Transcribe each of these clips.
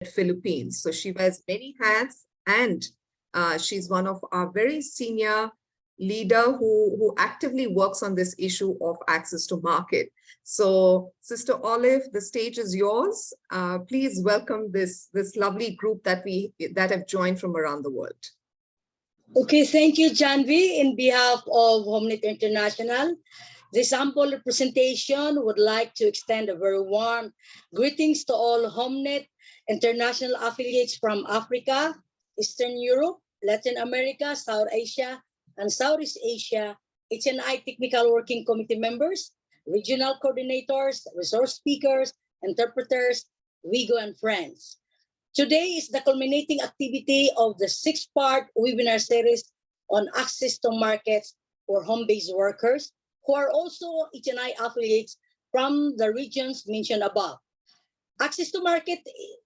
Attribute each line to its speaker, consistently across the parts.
Speaker 1: Philippines. So she wears many hats, and she's one of our very senior leader who actively works on this issue of access to market. So Sister Olive, the stage is yours. Please welcome this lovely group that have joined from around the world.
Speaker 2: Okay, thank you, Janvi. In behalf of HomeNet International, the sample representation would like to extend a very warm greetings to all HomeNet International affiliates from Africa, Eastern Europe, Latin America, South Asia, and Southeast Asia, HNI Technical Working Committee members, regional coordinators, resource speakers, interpreters, WIGO, and friends. Today is the culminating activity of the 6-part webinar series on access to markets for home-based workers who are also HNI affiliates from the regions mentioned above. Access to market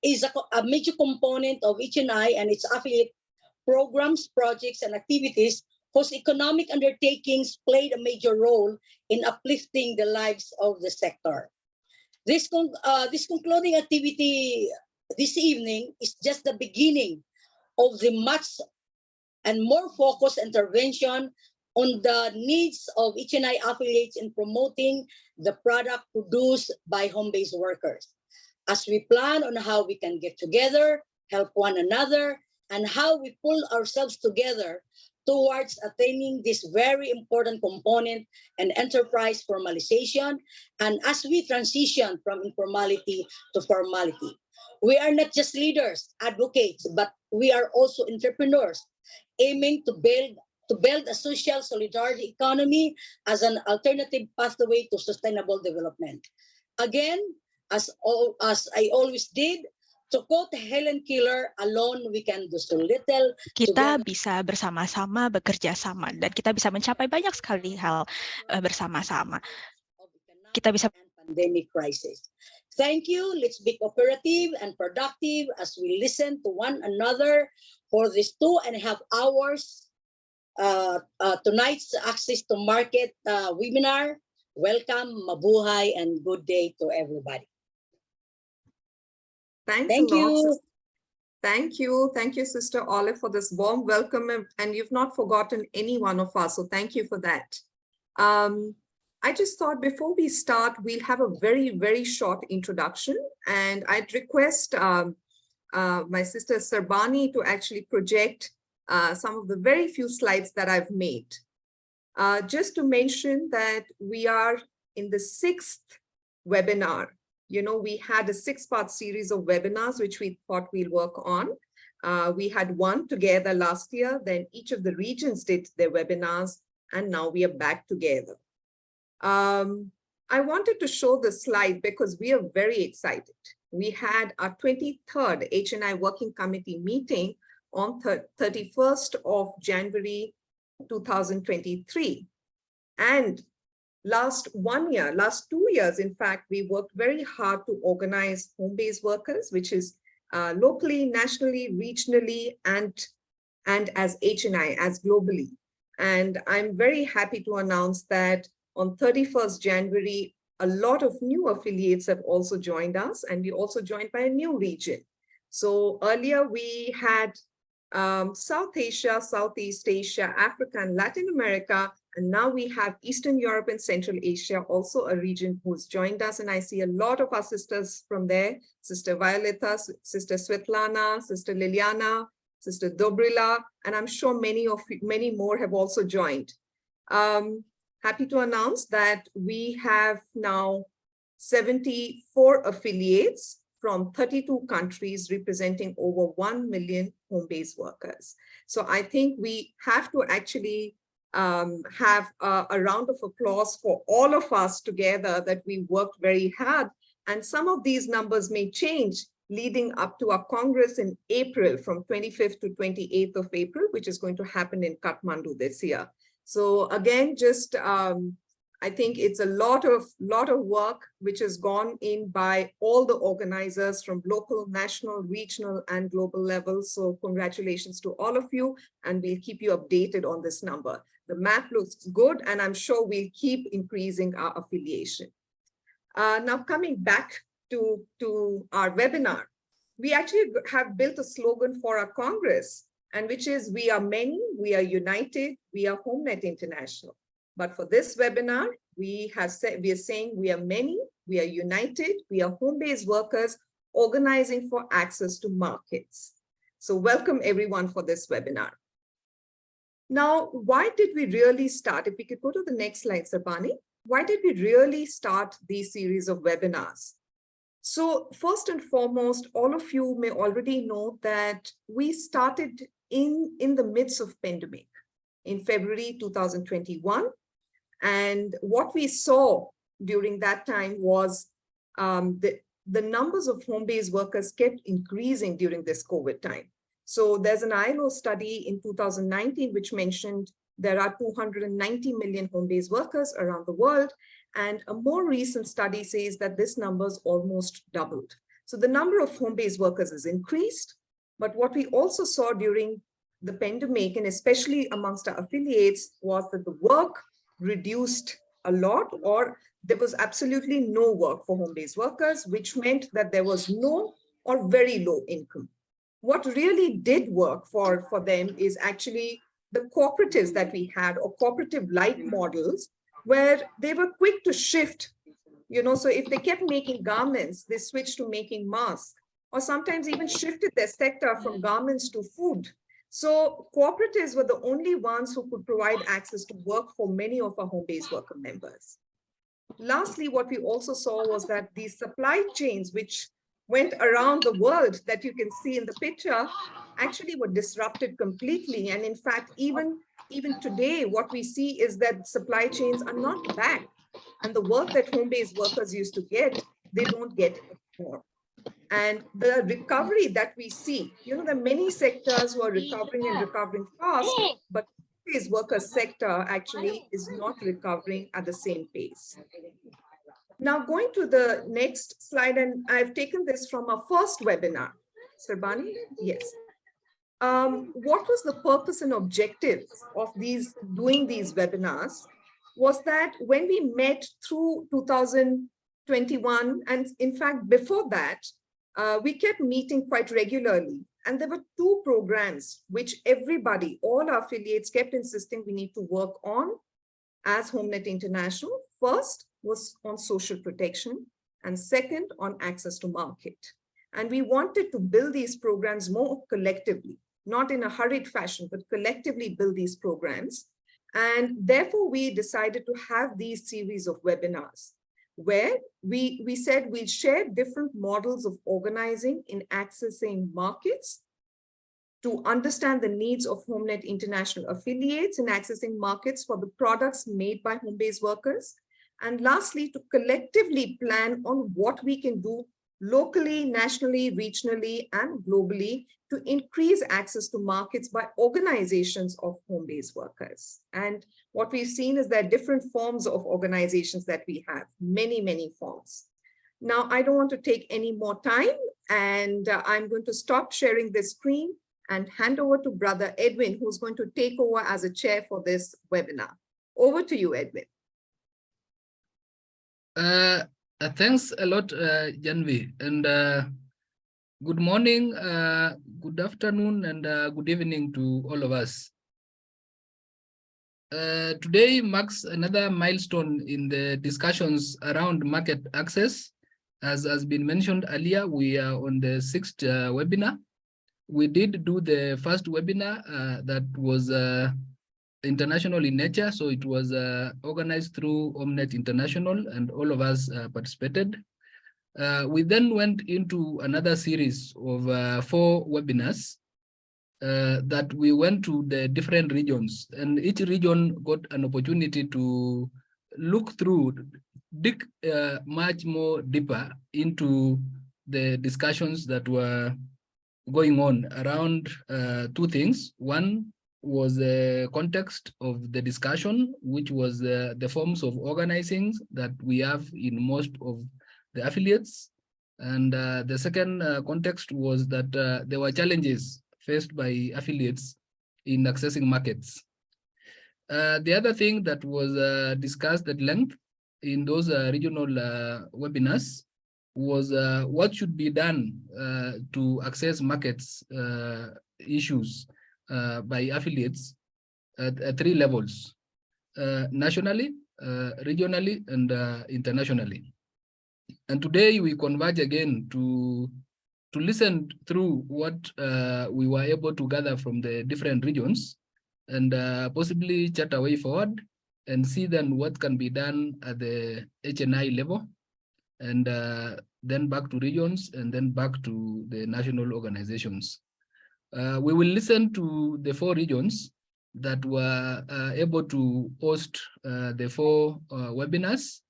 Speaker 2: is a major component of HNI and its affiliate programs, projects, and activities whose economic undertakings played a major role in uplifting the lives of the sector. This concluding activity this evening is just the beginning of the much and more focused intervention on the needs of HNI affiliates in promoting the product produced by home-based workers. As we plan on how we can get together, help one another, and how we pull ourselves together towards attaining this very important component and enterprise formalization, and as we transition from informality to formality. We are not just leaders, advocates, but we are also entrepreneurs, aiming to build a social solidarity economy as an alternative pathway to sustainable development. Again, as I always did, to quote Helen Keller, alone we can do so little.
Speaker 3: Kita bisa bersama-sama bekerja sama dan kita bisa mencapai banyak sekali hal bersama-sama. Kita bisa
Speaker 2: pandemic crisis. Thank you. Let's be cooperative and productive as we listen to one another for this 2.5 hours tonight's access to market webinar. Welcome, mabuhay, and good day to everybody.
Speaker 1: Thank you. Thank you, Sister Olive, for this warm welcome, and you've not forgotten any one of us, so thank you for that. I just thought before we start, we'll have a very, very short introduction, and I'd request my sister Sarbani to actually project some of the very few slides that I've made. Just to mention that we are in the 6th webinar. You know, we had a 6-part series of webinars, which we thought we'll work on. We had one together last year, then each of the regions did their webinars, and now we are back together. I wanted to show the slide because we are very excited. We had our 23rd HNI Working Committee meeting on 31st of January 2023. And last 2 years, in fact, we worked very hard to organize home-based workers, which is locally, nationally, regionally, and as HNI, as globally. And I'm very happy to announce that on 31st January, a lot of new affiliates have also joined us, and we also joined by a new region. So earlier we had South Asia, Southeast Asia, Africa, and Latin America. And now we have Eastern Europe and Central Asia, also a region who's joined us. And I see a lot of our sisters from there, Sister Violeta, Sister Svetlana, Sister Liliana, Sister Dobrila, and I'm sure many more have also joined. Happy to announce that we have now 74 affiliates from 32 countries representing over 1 million home-based workers. So I think we have to actually have a round of applause for all of us together, that we worked very hard. And some of these numbers may change leading up to our Congress in April, from 25th to 28th of April, which is going to happen in Kathmandu this year. So again, just I think it's a lot of work which has gone in by all the organizers from local, national, regional, and global levels. So congratulations to all of you, and we'll keep you updated on this number. The map looks good, and I'm sure we'll keep increasing our affiliation. Now coming back to our webinar, we actually have built a slogan for our Congress, and which is, we are many, we are united, we are HomeNet International. But for this webinar, we are saying we are many, we are united, we are home-based workers organizing for access to markets. So welcome everyone for this webinar. Now, why did we really start? If we could go to the next slide, Sabani. Why did we really start these series of webinars? So first and foremost, all of you may already know that we started in the midst of pandemic in February 2021. And what we saw during that time was the numbers of home-based workers kept increasing during this COVID time. So there's an ILO study in 2019 which mentioned there are 290 million home-based workers around the world. And a more recent study says that this number's almost doubled. So the number of home-based workers is increased. But what we also saw during the pandemic, and especially amongst our affiliates, was that the work reduced a lot, or there was absolutely no work for home-based workers, which meant that there was no or very low income. What really did work for them is actually the cooperatives that we had, or cooperative-like models, where they were quick to shift. So if they kept making garments, they switched to making masks, or sometimes even shifted their sector from garments to food. So cooperatives were the only ones who could provide access to work for many of our home-based worker members. Lastly, what we also saw was that these supply chains, which went around the world that you can see in the picture, actually were disrupted completely. And in fact, even today, what we see is that supply chains are not back. And the work that home-based workers used to get, they don't get anymore. And the recovery that we see, there are many sectors who are recovering and recovering fast, but home-based worker sector actually is not recovering at the same pace. Now going to the next slide, and I've taken this from our first webinar. Sarbani, yes. What was the purpose and objectives of doing these webinars was that when we met through 2021, and in fact, before that, we kept meeting quite regularly. And there were two programs which everybody, all our affiliates kept insisting we need to work on as HomeNet International. First was on social protection, and second on access to market. And we wanted to build these programs more collectively, not in a hurried fashion, but collectively build these programs. And therefore, we decided to have these series of webinars where we said we'll share different models of organizing in accessing markets, to understand the needs of HomeNet International affiliates in accessing markets for the products made by home-based workers. And lastly, to collectively plan on what we can do locally, nationally, regionally, and globally to increase access to markets by organizations of home-based workers. And what we've seen is there are different forms of organizations that we have, many, many forms. Now, I don't want to take any more time, and I'm going to stop sharing this screen and hand over to Brother Edwin, who's going to take over as a chair for this webinar. Over to you, Edwin.
Speaker 4: Thanks a lot, Janvi, and good morning, good afternoon, and good evening to all of us. Today marks another milestone in the discussions around market access. As has been mentioned earlier, we are on the 6th webinar. We did do the first webinar that was international in nature, so it was organized through HomeNet International, and all of us participated. We then went into another series of 4 webinars that we went to the different regions, and each region got an opportunity to look through, dig much more deeper into the discussions that were going on around 2 things. One was the context of the discussion, which was the forms of organizing that we have in most of the affiliates. And the second context was that there were challenges faced by affiliates in accessing markets. The other thing that was discussed at length in those regional webinars was what should be done to access markets issues by affiliates at 3 levels, nationally, regionally, and internationally. And today we converge again to listen through what we were able to gather from the different regions and possibly chart a way forward and see then what can be done at the HNI level, and then back to regions, and then back to the national organizations. We will listen to the 4 regions that were able to host the 4 webinars,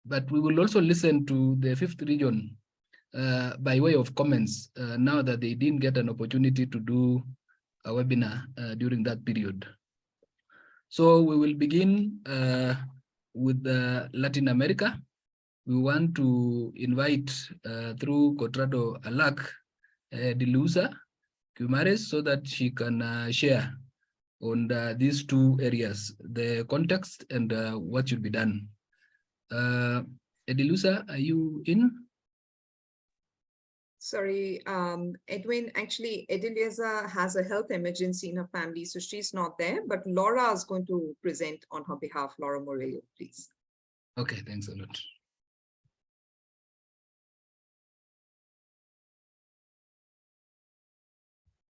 Speaker 4: but we will also listen to the 5th region by way of comments now that they didn't get an opportunity to do a webinar during that period. So we will begin with Latin America. We want to invite through Cotrado Alak Dilusa Kumares so that she can share on these 2 areas, the context and what should be done. Edilusa, are you in?
Speaker 1: Sorry, Edwin, actually, Ediliza has a health emergency in her family, so she's not there, but Laura is going to present on her behalf. Laura Morello, please.
Speaker 4: Okay, thanks a lot.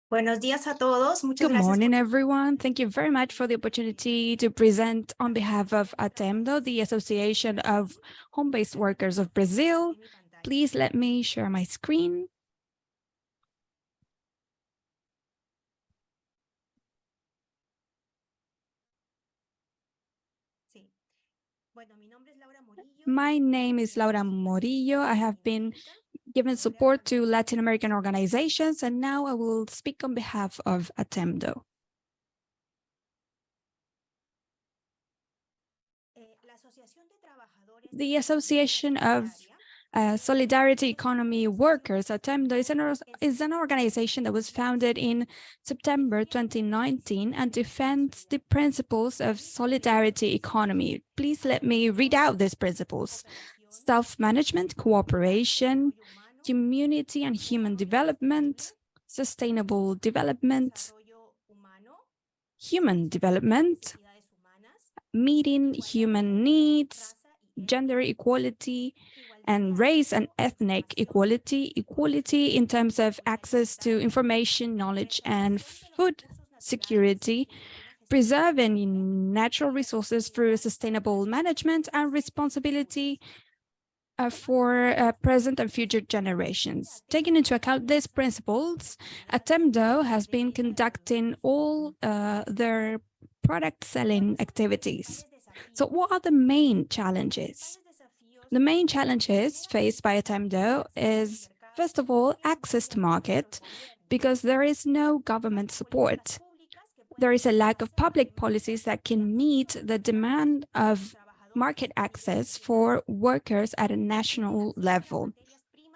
Speaker 5: Buenos días a todos. Muchas
Speaker 6: Good
Speaker 5: gracias.
Speaker 6: morning, everyone. Thank you very much for the opportunity to present on behalf of ATEMDO, the Association of Home-Based Workers of Brazil. Please let me share my screen. My name is Laura Morillo. I have been given support to Latin American organizations, and now I will speak on behalf of ATEMDO. The Association of Solidarity Economy Workers, ATEMDO, is an organization that was founded in September 2019 and defends the principles of solidarity economy. Please let me read out these principles: self-management, cooperation, community and human development, sustainable development, human development, meeting human needs, gender equality, and race and ethnic equality, equality in terms of access to information, knowledge, and food security, preserving natural resources through sustainable management, and responsibility for present and future generations. Taking into account these principles, ATEMDO has been conducting all their product selling activities. So what are the main challenges? The main challenges faced by ATEMDO is, first of all, access to market, because there is no government support. There is a lack of public policies that can meet the demand of market access for workers at a national level.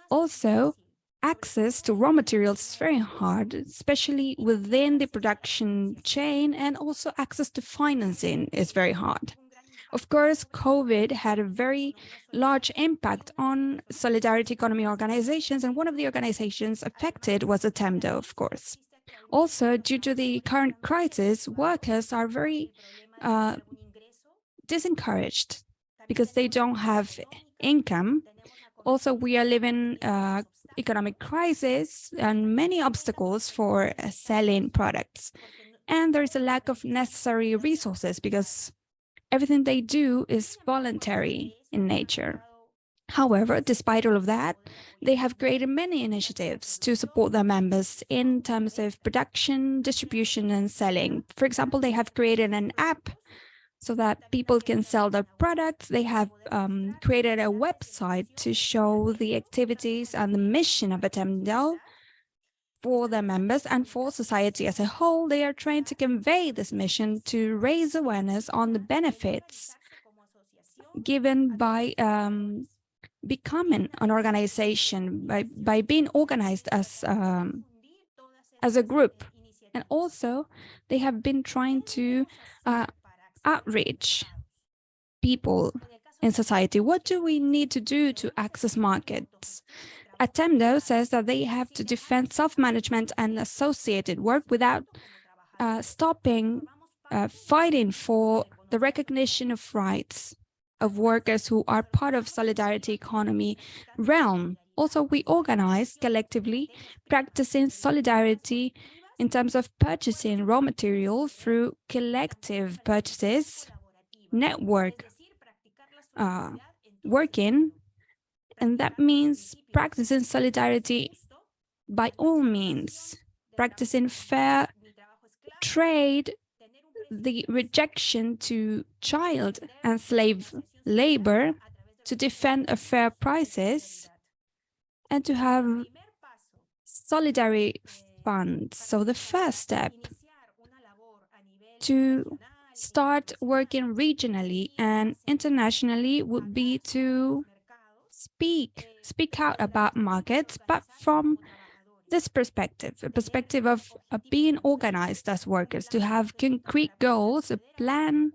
Speaker 6: Also, access to raw materials is very hard, especially within the production chain, and also access to financing is very hard. Of course, COVID had a very large impact on solidarity economy organizations, and one of the organizations affected was ATEMDO, of course. Also, due to the current crisis, workers are very disencouraged because they don't have income. Also, we are living economic crisis and many obstacles for selling products. And there is a lack of necessary resources because everything they do is voluntary in nature. However, despite all of that, they have created many initiatives to support their members in terms of production, distribution, and selling. For example, they have created an app so that people can sell their products. They have created a website to show the activities and the mission of ATEMDO for their members and for society as a whole. They are trying to convey this mission to raise awareness on the benefits given by becoming an organization, by being organized as a group. And also, they have been trying to outreach people. in society. What do we need to do to access markets? Atemdo says that they have to defend self-management and associated work without stopping fighting for the recognition of rights of workers who are part of solidarity economy realm. Also, we organize collectively, practicing solidarity in terms of purchasing raw material through collective purchases, network working, and that means practicing solidarity by all means, practicing fair trade, the rejection to child and slave labor, to defend a fair prices, and to have solidarity funds. So the first step to start working regionally and internationally would be to speak out about markets, but from this perspective, a perspective of being organized as workers, to have concrete goals, a plan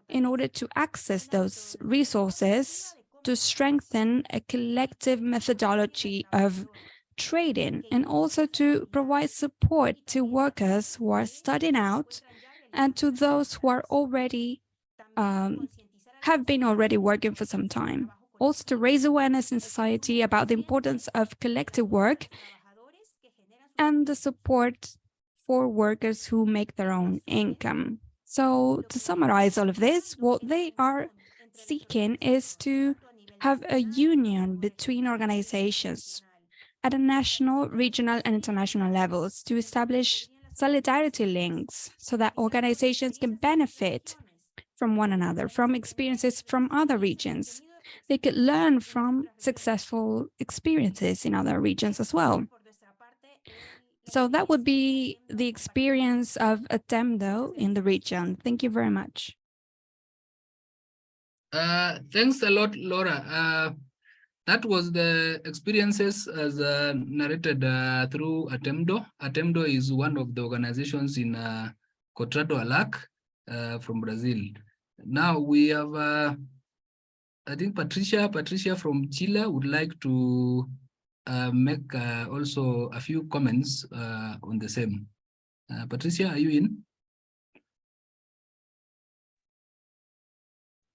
Speaker 6: in order to access those resources, to strengthen a collective methodology of trading, and also to provide support to workers who are starting out and to those who are already have been already working for some time. Also to raise awareness in society about the importance of collective work and the support for workers who make their own income. So to summarize all of this, what they are seeking is to have a union between organizations at a national, regional, and international levels to establish solidarity links so that organizations can benefit from one another, from experiences from other regions. They could learn from successful experiences in other regions as well. So that would be the experience of Atemdo in the region. Thank you very much.
Speaker 4: Thanks a lot, Laura. That was the experiences as narrated through Atemdo. Atemdo is one of the organizations in Contrato Alac from Brazil. Now we have, I think Patricia from Chile would like to make also a few comments on the same. Patricia, are you in?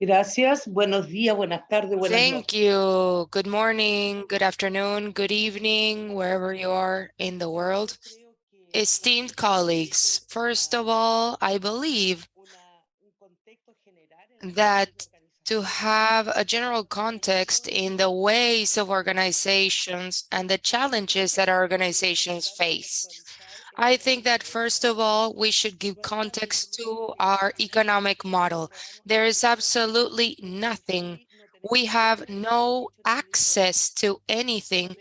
Speaker 7: Gracias. Buenos días, buenas tardes, buenas noches.
Speaker 8: Thank you. Good morning, good afternoon, good evening, wherever you are in the world. Esteemed colleagues, first of all, I believe that to have a general context in the ways of organizations and the challenges that our organizations face. I think that first of all, we should give context to our economic model. There is absolutely nothing. We have no access to anything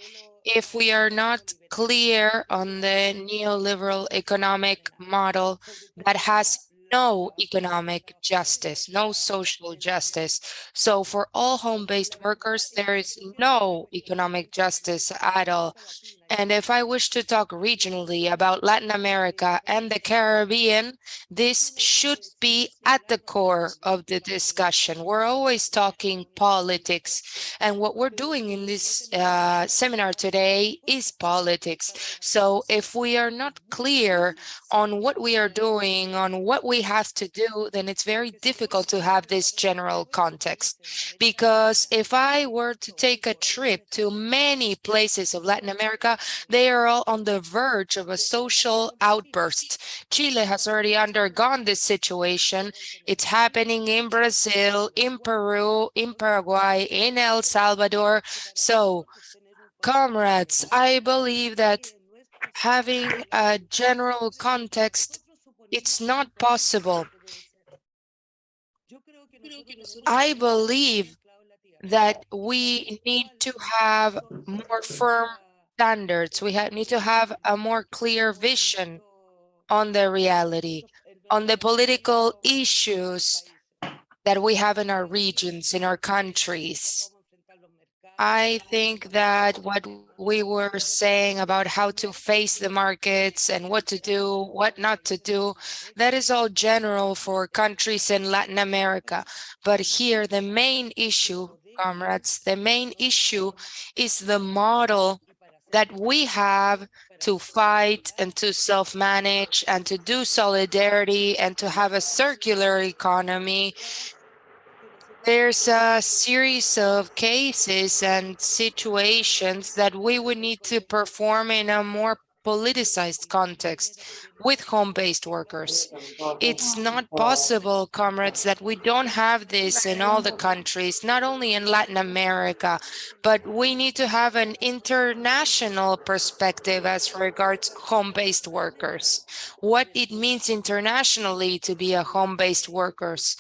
Speaker 8: if we are not clear on the neoliberal economic model that has no economic justice, no social justice. So for all home-based workers, there is no economic justice at all. And if I wish to talk regionally about Latin America and the Caribbean, this should be at the core of the discussion. We're always talking politics, and what we're doing in this seminar today is politics. So if we are not clear on what we are doing, on what we have to do, then it's very difficult to have this general context. Because if I were to take a trip to many places of Latin America, they are all on the verge of a social outburst. Chile has already undergone this situation. It's happening in Brazil, in Peru, in Paraguay, in El Salvador. So, comrades, I believe that having a general context, it's not possible. I believe that we need to have more firm standards. We need to have a more clear vision on the reality, on the political issues that we have in our regions, in our countries. I think that what we were saying about how to face the markets and what to do, what not to do, that is all general for countries in Latin America. But here, the main issue, comrades, the main issue is the model that we have to fight and to self-manage and to do solidarity and to have a circular economy. There's a series of cases and situations that we would need to perform in a more politicized context with home-based workers. It's not possible, comrades, that we don't have this in all the countries, not only in Latin America, but we need to have an international perspective as regards home-based workers. What it means internationally to be a home-based workers.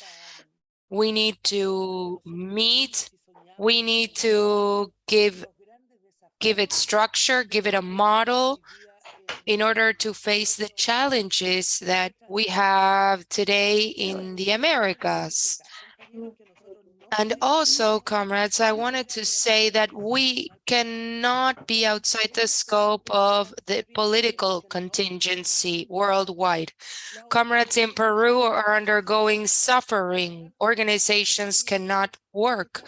Speaker 8: We need to meet, we need to give it structure, give it a model in order to face the challenges that we have today in the Americas. And also, comrades, I wanted to say that we cannot be outside the scope of the political contingency worldwide. Comrades in Peru are undergoing suffering. Organizations cannot work.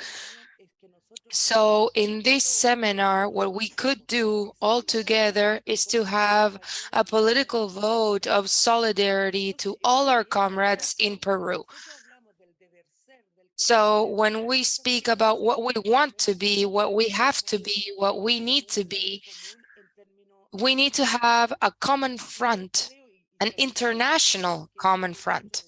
Speaker 8: So in this seminar, what we could do all together is to have a political vote of solidarity to all our comrades in Peru. So when we speak about what we want to be, what we have to be, what we need to be, we need to have a common front, an international common front.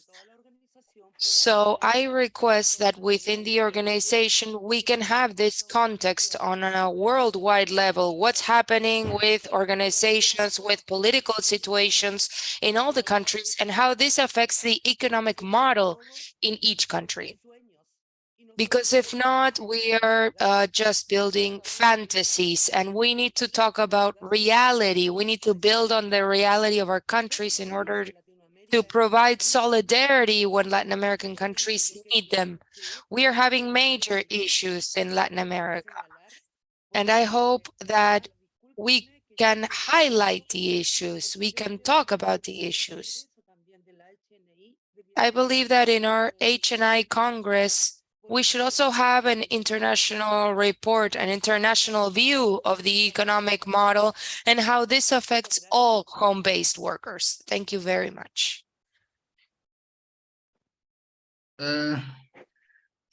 Speaker 8: So I request that within the organization, we can have this context on a worldwide level, what's happening with organizations, with political situations in all the countries, and how this affects the economic model in each country. Because if not, we are just building fantasies, and we need to talk about reality. We need to build on the reality of our countries in order to provide solidarity when Latin American countries need them. We are having major issues in Latin America, and I hope that we can highlight the issues, we can talk about the issues. I believe that in our HNI Congress, we should also have an international report, an international view of the economic model and how this affects all home-based workers. Thank you very much.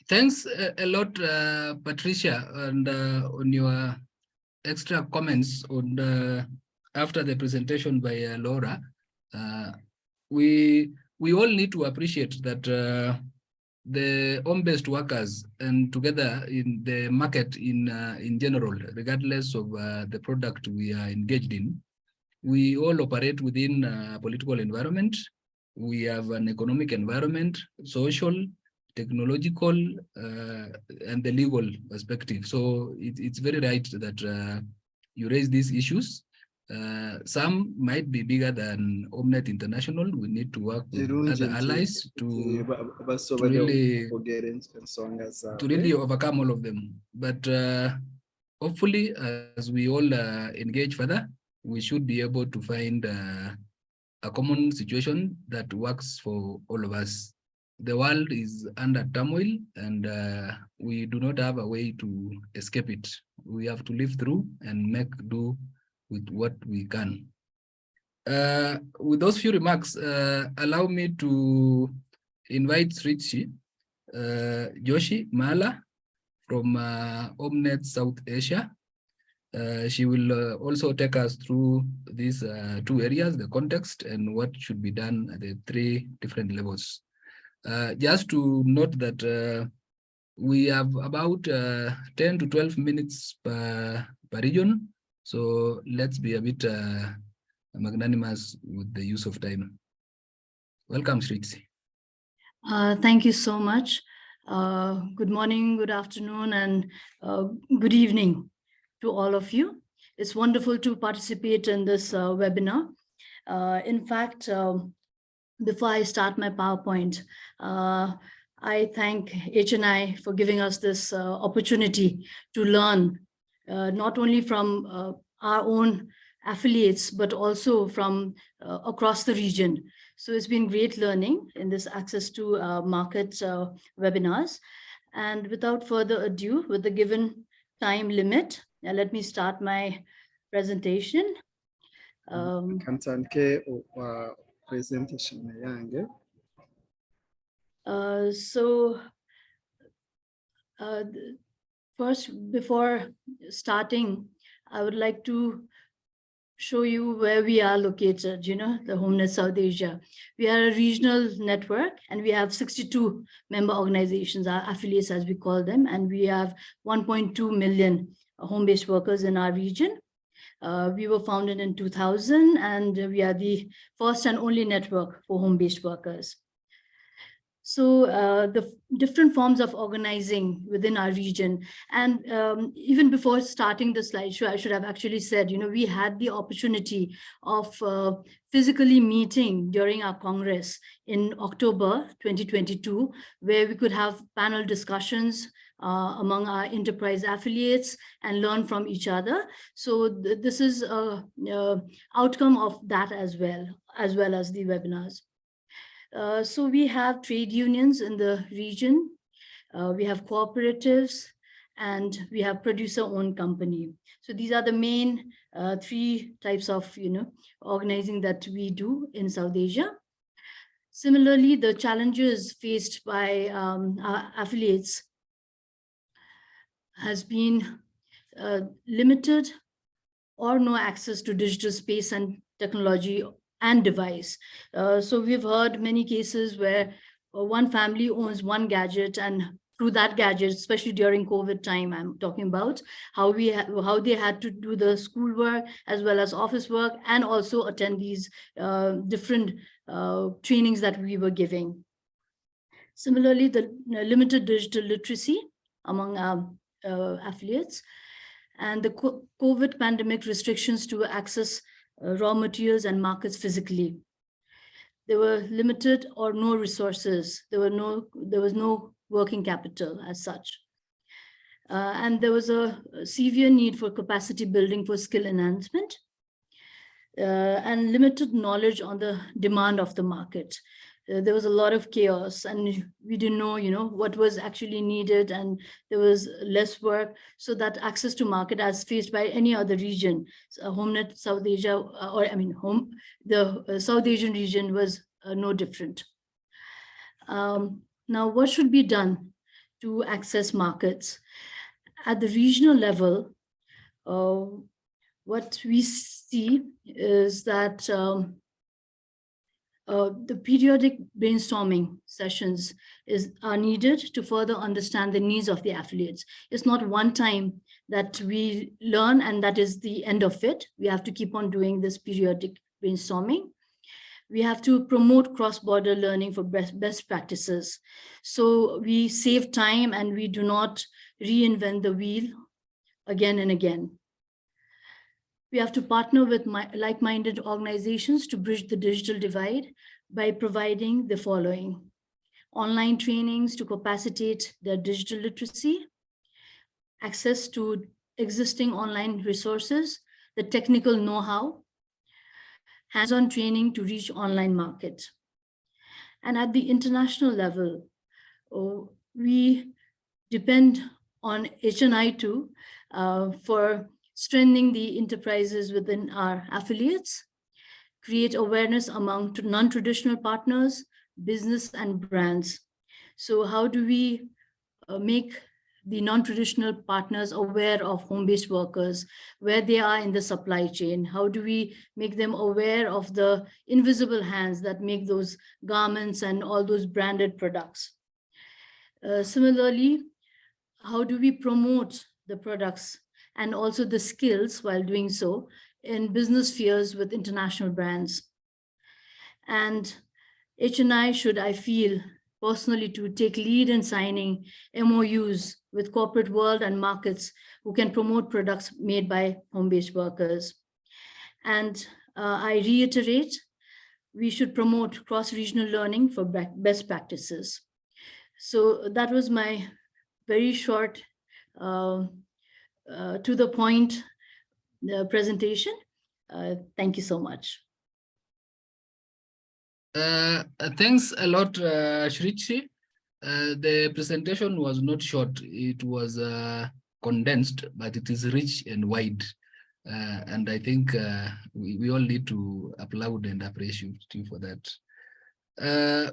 Speaker 4: Thanks a lot, Patricia, and on your extra comments on after the presentation by Laura. We all need to appreciate that the home-based workers and together in the market in general, regardless of the product we are engaged in, we all operate within a political environment. We have an economic environment, social, technological, and the legal perspective. So it's very right that you raise these issues. Some might be bigger than HomeNet International. We need to work with other allies to really overcome all of them. But hopefully, as we all engage further, we should be able to find a common situation that works for all of us. The world is under turmoil, and we do not have a way to escape it. We have to live through and make do with what we can. With those few remarks, allow me to invite Srichi Joshi Mala from HomeNet South Asia. She will also take us through these two areas, the context and what should be done at the three different levels. Just to note that we have about 10 to 12 minutes per region. So let's be a bit magnanimous with the use of time. Welcome, Sritsi.
Speaker 9: Thank you so much. Good morning, good afternoon, and good evening to all of you. It's wonderful to participate in this webinar. In fact, before I start my PowerPoint, I thank HNI for giving us this opportunity to learn not only from our own affiliates, but also from across the region. So it's been great learning in this access to market webinars. And without further ado, with the given time limit, let me start my presentation.
Speaker 10: Presentation yange.
Speaker 9: First, before starting, I would like to show you where we are located, the HomeNet South Asia. We are a regional network and we have 62 member organizations, our affiliates as we call them, and we have 1.2 million home-based workers in our region. We were founded in 2000 and we are the first and only network for home-based workers. So the different forms of organizing within our region, and even before starting the slideshow, I should have actually said, we had the opportunity of physically meeting during our Congress in October 2022, where we could have panel discussions among our enterprise affiliates and learn from each other. So this is an outcome of that as well as the webinars. So we have trade unions in the region, we have cooperatives, and we have producer-owned company. So these are the main three types of organizing that we do in South Asia. Similarly, the challenges faced by our affiliates has been limited or no access to digital space and technology and device. So we've heard many cases where one family owns one gadget, and through that gadget, especially during COVID time, I'm talking about how they had to do the schoolwork as well as office work, and also attend these different trainings that we were giving. Similarly, the limited digital literacy among our affiliates, and the COVID pandemic restrictions to access raw materials and markets physically. There were limited or no resources. There was no working capital as such. And there was a severe need for capacity building for skill enhancement and limited knowledge on the demand of the market. There was a lot of chaos and we didn't know, what was actually needed, and there was less work. So that access to market as faced by any other region, HomeNet South Asia, the South Asian region was no different. Now, what should be done to access markets? At the regional level, what we see is that the periodic brainstorming sessions are needed to further understand the needs of the affiliates. It's not one time that we learn and that is the end of it. We have to keep on doing this periodic brainstorming. We have to promote cross-border learning for best practices. So we save time and we do not reinvent the wheel again and again. We have to partner with like-minded organizations to bridge the digital divide by providing the following: online trainings to capacitate their digital literacy, access to existing online resources, the technical know-how, hands-on training to reach online market. And at the international level, we depend on HNI too for strengthening the enterprises within our affiliates, create awareness among non-traditional partners, business and brands. So how do we make the non-traditional partners aware of home-based workers, where they are in the supply chain? How do we make them aware of the invisible hands that make those garments and all those branded products? Similarly, how do we promote the products and also the skills while doing so in business spheres with international brands? And HNI should, I feel, personally to take lead in signing MOUs with corporate world and markets who can promote products made by home-based workers. And I reiterate, we should promote cross-regional learning for best practices. So that was my very short, to the point presentation. Thank you so much.
Speaker 4: Thanks a lot, Shrichi. The presentation was not short, it was condensed, but it is rich and wide. And I think we all need to applaud and appreciate you for that.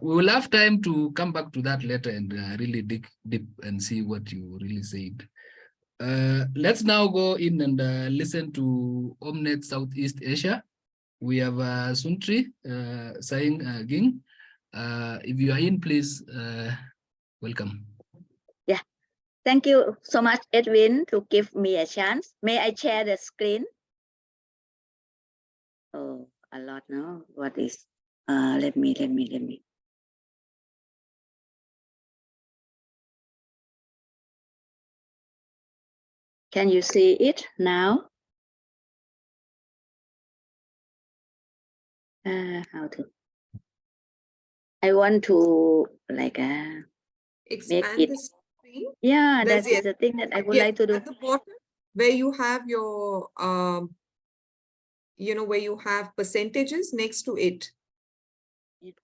Speaker 4: We will have time to come back to that later and really dig deep and see what you really said. Let's now go in and listen to HomeNet Southeast Asia. We have Suntri saying Ging. If you are in, please welcome.
Speaker 10: Yeah, thank you so much, Edwin, to give me a chance. May I share the screen? Oh, a lot now. What is? Let me. Can you see it now? How to? I want to like
Speaker 1: Expand
Speaker 10: make it.
Speaker 1: the screen.
Speaker 10: Yeah,
Speaker 1: There's
Speaker 10: that is the thing that I would like to do.
Speaker 1: At the bottom, where you have your, where you have percentages next to it.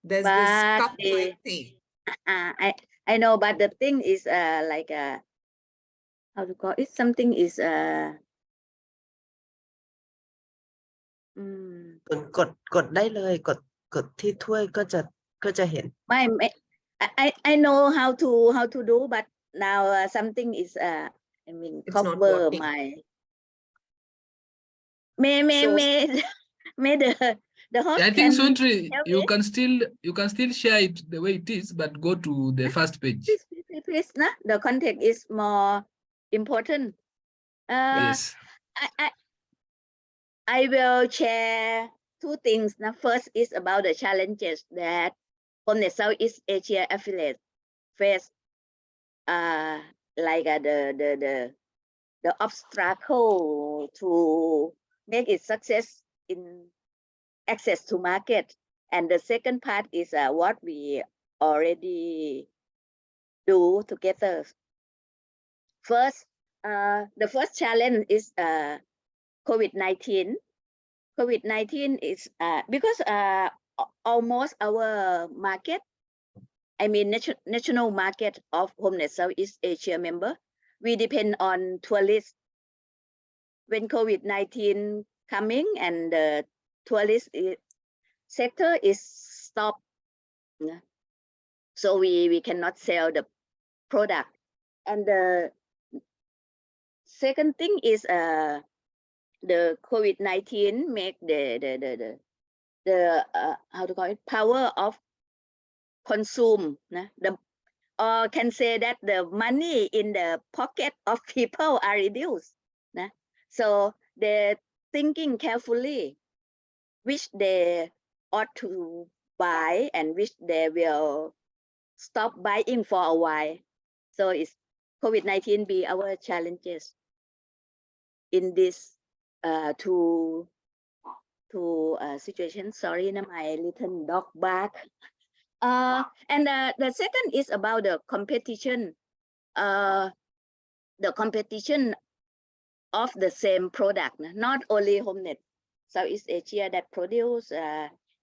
Speaker 1: There's this cup type thing.
Speaker 10: I know, but the thing is like how to call it? Something is
Speaker 11: กดได้เลยกดที่ถ้วยก็จะเห็น
Speaker 10: I know how to do, but now something is I mean
Speaker 1: it's
Speaker 10: cover my may the host.
Speaker 4: I think Suntri, you can still share it the way it is, but go to the first page.
Speaker 10: Please, nah? The context is more important.
Speaker 4: Yes.
Speaker 10: I will share two things. Now, first is about the challenges that HomeNet Southeast Asia affiliate face, like the obstacle to make it success in access to market. And the second part is what we already do together. First, the first challenge is COVID-19. COVID-19 is because almost our market, I mean national market of HomeNet Southeast Asia member, we depend on tourists. When COVID-19 coming and the tourist sector is stopped, so we cannot sell the product. And the second thing is the COVID-19 make the how to call it, power of consume, or can say that the money in the pocket of people are reduced. So they're thinking carefully which they ought to buy and which they will stop buying for a while. So it's COVID-19 be our challenges in this two situation. Sorry, my little dog bark. And the second is about the competition. The competition of the same product, not only HomeNet Southeast Asia that produce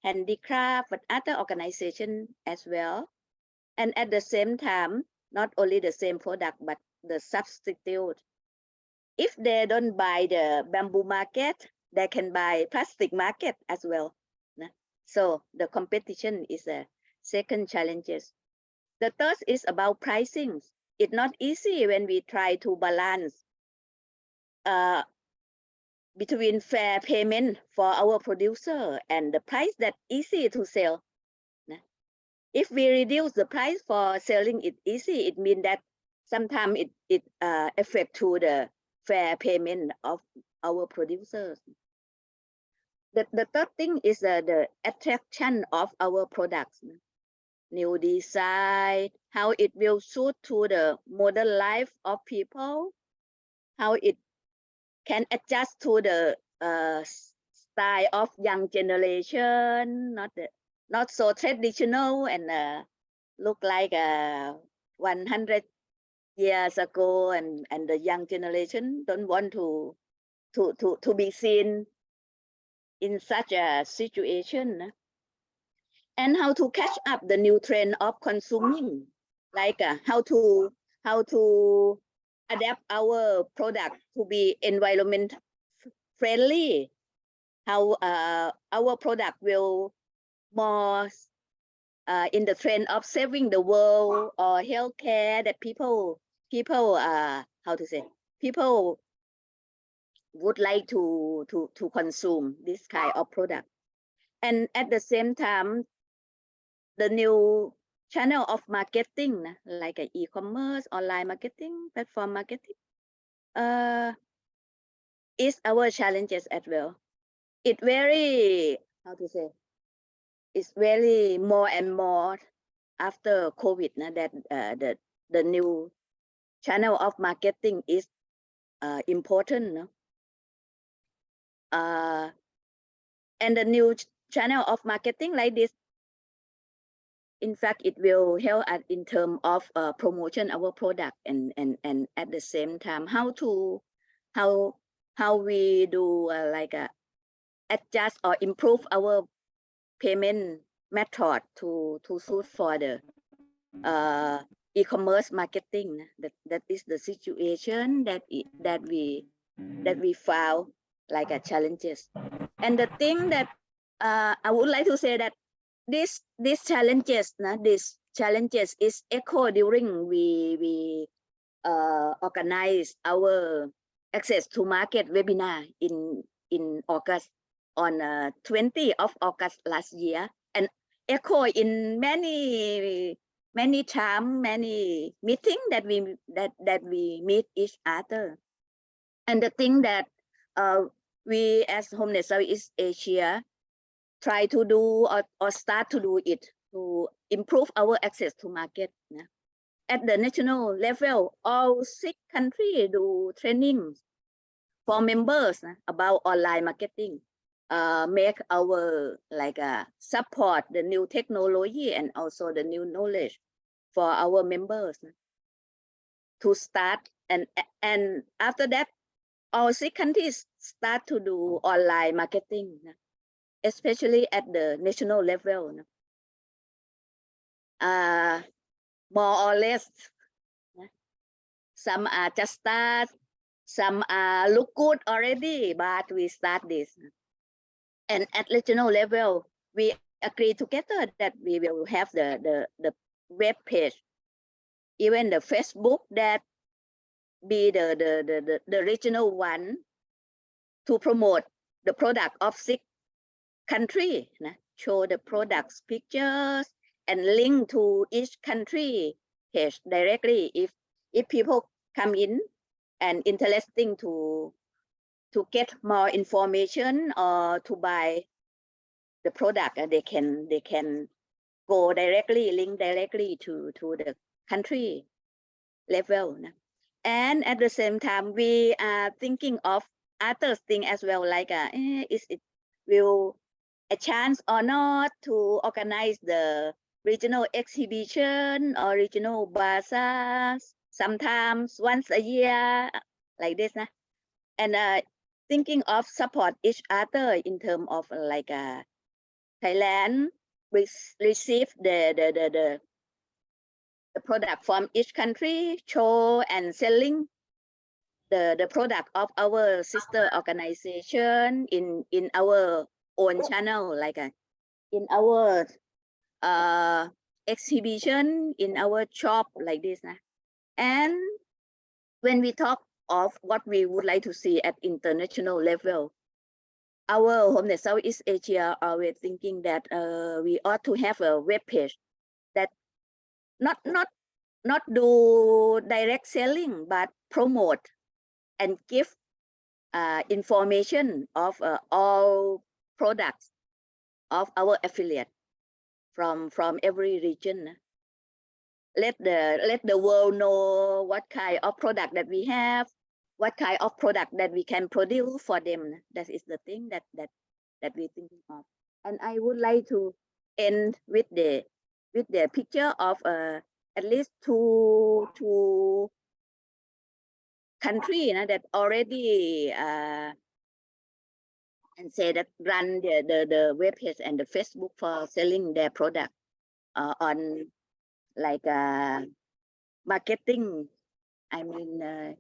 Speaker 10: handicraft, but other organizations as well. And at the same time, not only the same product, but the substitute. If they don't buy the bamboo market, they can buy plastic market as well. So the competition is a second challenges. The third is about pricing. It's not easy when we try to balance between fair payment for our producer and the price that easy to sell. If we reduce the price for selling it easy, it means that sometimes it affect to the fair payment of our producers. The third thing is the attraction of our products. New design, how it will suit to the modern life of people, how it can adjust to the style of young generation, not so traditional and look like 100 years ago, and the young generation don't want to be seen in such a situation. And how to catch up the new trend of consuming, like how to adapt our product to be environment friendly, how our product will more in the trend of saving the world or healthcare, that people how to say, people would like to consume this kind of product. And at the same time, the new channel of marketing, like e-commerce, online marketing, platform marketing, is our challenges as well. It very, how to say, it's very more and more after COVID, that the new channel of marketing is important. And the new channel of marketing like this, in fact, it will help us in terms of promotion our product, and at the same time how we do like adjust or improve our payment method to suit for the e-commerce marketing. That is the situation that we found like challenges. And the thing that I would like to say that these challenges is echo during we organize our access to market webinar in August, on 20th of August last year, and echo in many time, many meeting that we meet each other. And the thing that we as HomeNet Southeast Asia try to do or start to do it to improve our access to market. At the national level, all 6 countries do trainings for members about online marketing, make our like support the new technology and also the new knowledge for our members to start, and after that all 6 countries start to do online marketing, especially at the national level. More or less, some are just start, some are look good already, but we start this. And at regional level, we agree together that we will have the web page, even the Facebook, that be the regional one to promote the product of 6 country, show the products pictures and link to each country page directly. If people come in and interesting to get more information or to buy the product, they can go directly, link directly to the country level. And at the same time, we are thinking of other things as well, like is it will a chance or not to organize the regional exhibition or regional bazaars, sometimes once a year, like this. And thinking of support each other in terms of like Thailand receive the product from each country, show and selling the product of our sister organization in our own channel, like in our exhibition, in our shop, like this. And when we talk of what we would like to see at international level, our HomeNet Southeast Asia always thinking that we ought to have a web page that not do direct selling, but promote and give information of all products of our affiliate from every region. Let the world know what kind of product that we have, what kind of product that we can produce for them. That is the thing that we thinking of. And I would like to end with the picture of at least two country that already and say that run the web page and the Facebook for selling their product on like marketing. I mean,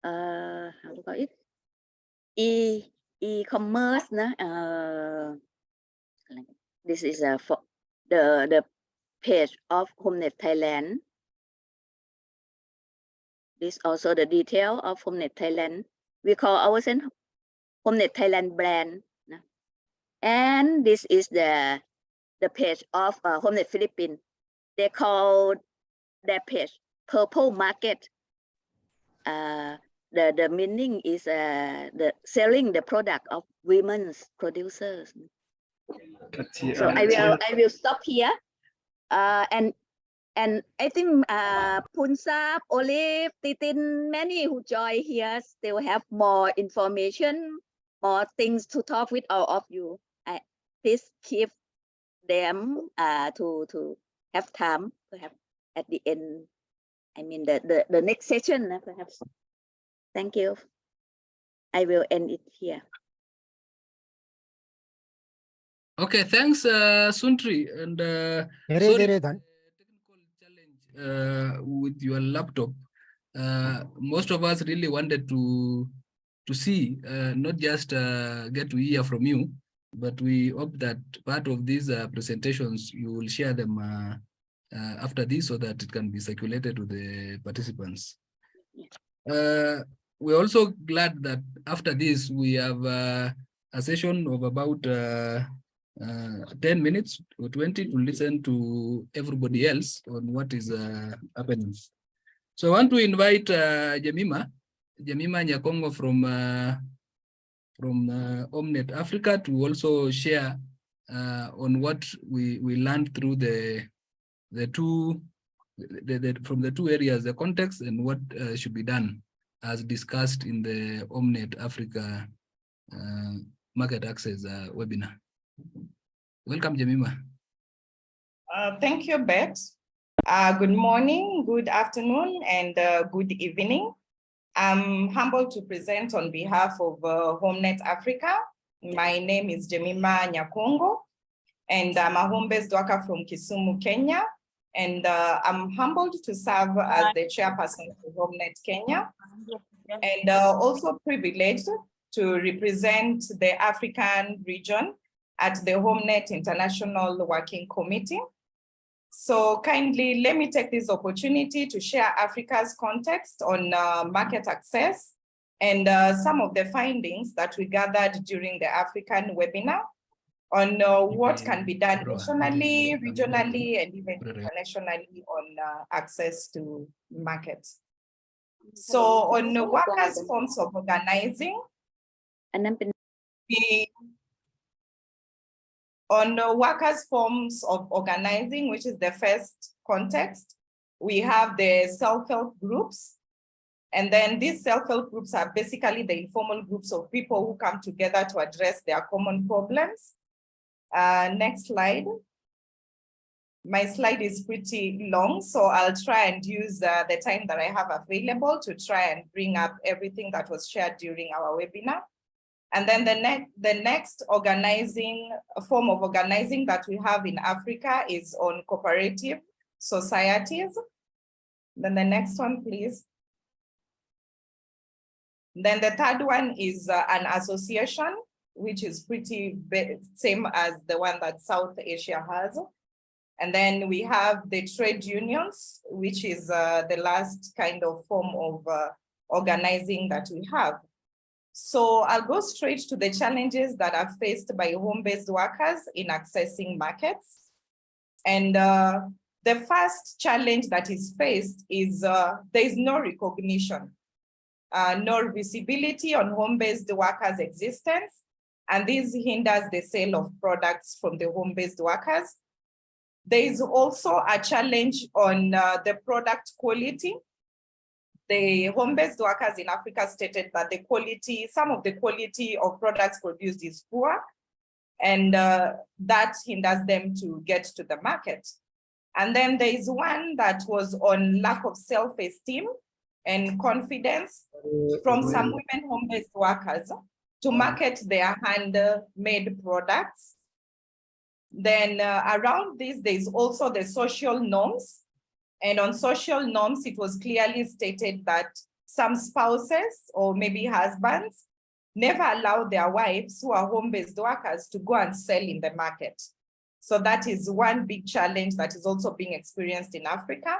Speaker 10: how to call it? E-commerce. This is for the page of HomeNet Thailand. This also the detail of HomeNet Thailand. We call ourselves HomeNet Thailand brand. And this is the page of HomeNet Philippines. They call their page Purple Market. The meaning is the selling the product of women's producers. So I will stop here. And I think Punsap, Olive, Titin, many who join here still have more information, more things to talk with all of you. Please keep them to have time perhaps at the end. I mean the next session perhaps. Thank you. I will end it here.
Speaker 4: Okay, thanks, Suntri. And sorry, technical challenge with your laptop. Most of us really wanted to see, not just get to hear from you, but we hope that part of these presentations you will share them after this so that it can be circulated to the participants. We're also glad that after this we have a session of about 10 minutes or 20 to listen to everybody else on what is happening. So I want to invite Jemima Nyakongo from HomeNet Africa to also share on what we learned through from the two areas, the context and what should be done as discussed in the HomeNet Africa market access webinar. Welcome, Jemima.
Speaker 12: Thank you, Bet. Good morning, good afternoon, and good evening. I'm humbled to present on behalf of HomeNet Africa. My name is Jemima Nyakongo, and I'm a home-based worker from Kisumu, Kenya. And I'm humbled to serve as the chairperson for HomeNet Kenya, and also privileged to represent the African region at the HomeNet International Working Committee. So kindly let me take this opportunity to share Africa's context on market access and some of the findings that we gathered during the African webinar on what can be done nationally, regionally, and even internationally on access to markets. So on workers' forms of organizing, workers' forms of organizing, which is the first context, we have the self-help groups. And then these self-help groups are basically the informal groups of people who come together to address their common problems. Next slide. My slide is pretty long, so I'll try and use the time that I have available to try and bring up everything that was shared during our webinar. And then the next form of organizing that we have in Africa is on cooperative societies. Then the next one, please. Then the third one is an association, which is pretty same as the one that South Asia has. And then we have the trade unions, which is the last kind of form of organizing that we have. So I'll go straight to the challenges that are faced by home-based workers in accessing markets. And the first challenge that is faced is there is no recognition, no visibility on home-based workers' existence. And this hinders the sale of products from the home-based workers. There is also a challenge on the product quality. The home-based workers in Africa stated that some of the quality of products produced is poor, and that hinders them to get to the market. And then there is one that was on lack of self-esteem and confidence from some women home-based workers to market their handmade products. Then around this, there's also the social norms. And on social norms, it was clearly stated that some spouses or maybe husbands never allow their wives who are home-based workers to go and sell in the market. So that is one big challenge that is also being experienced in Africa.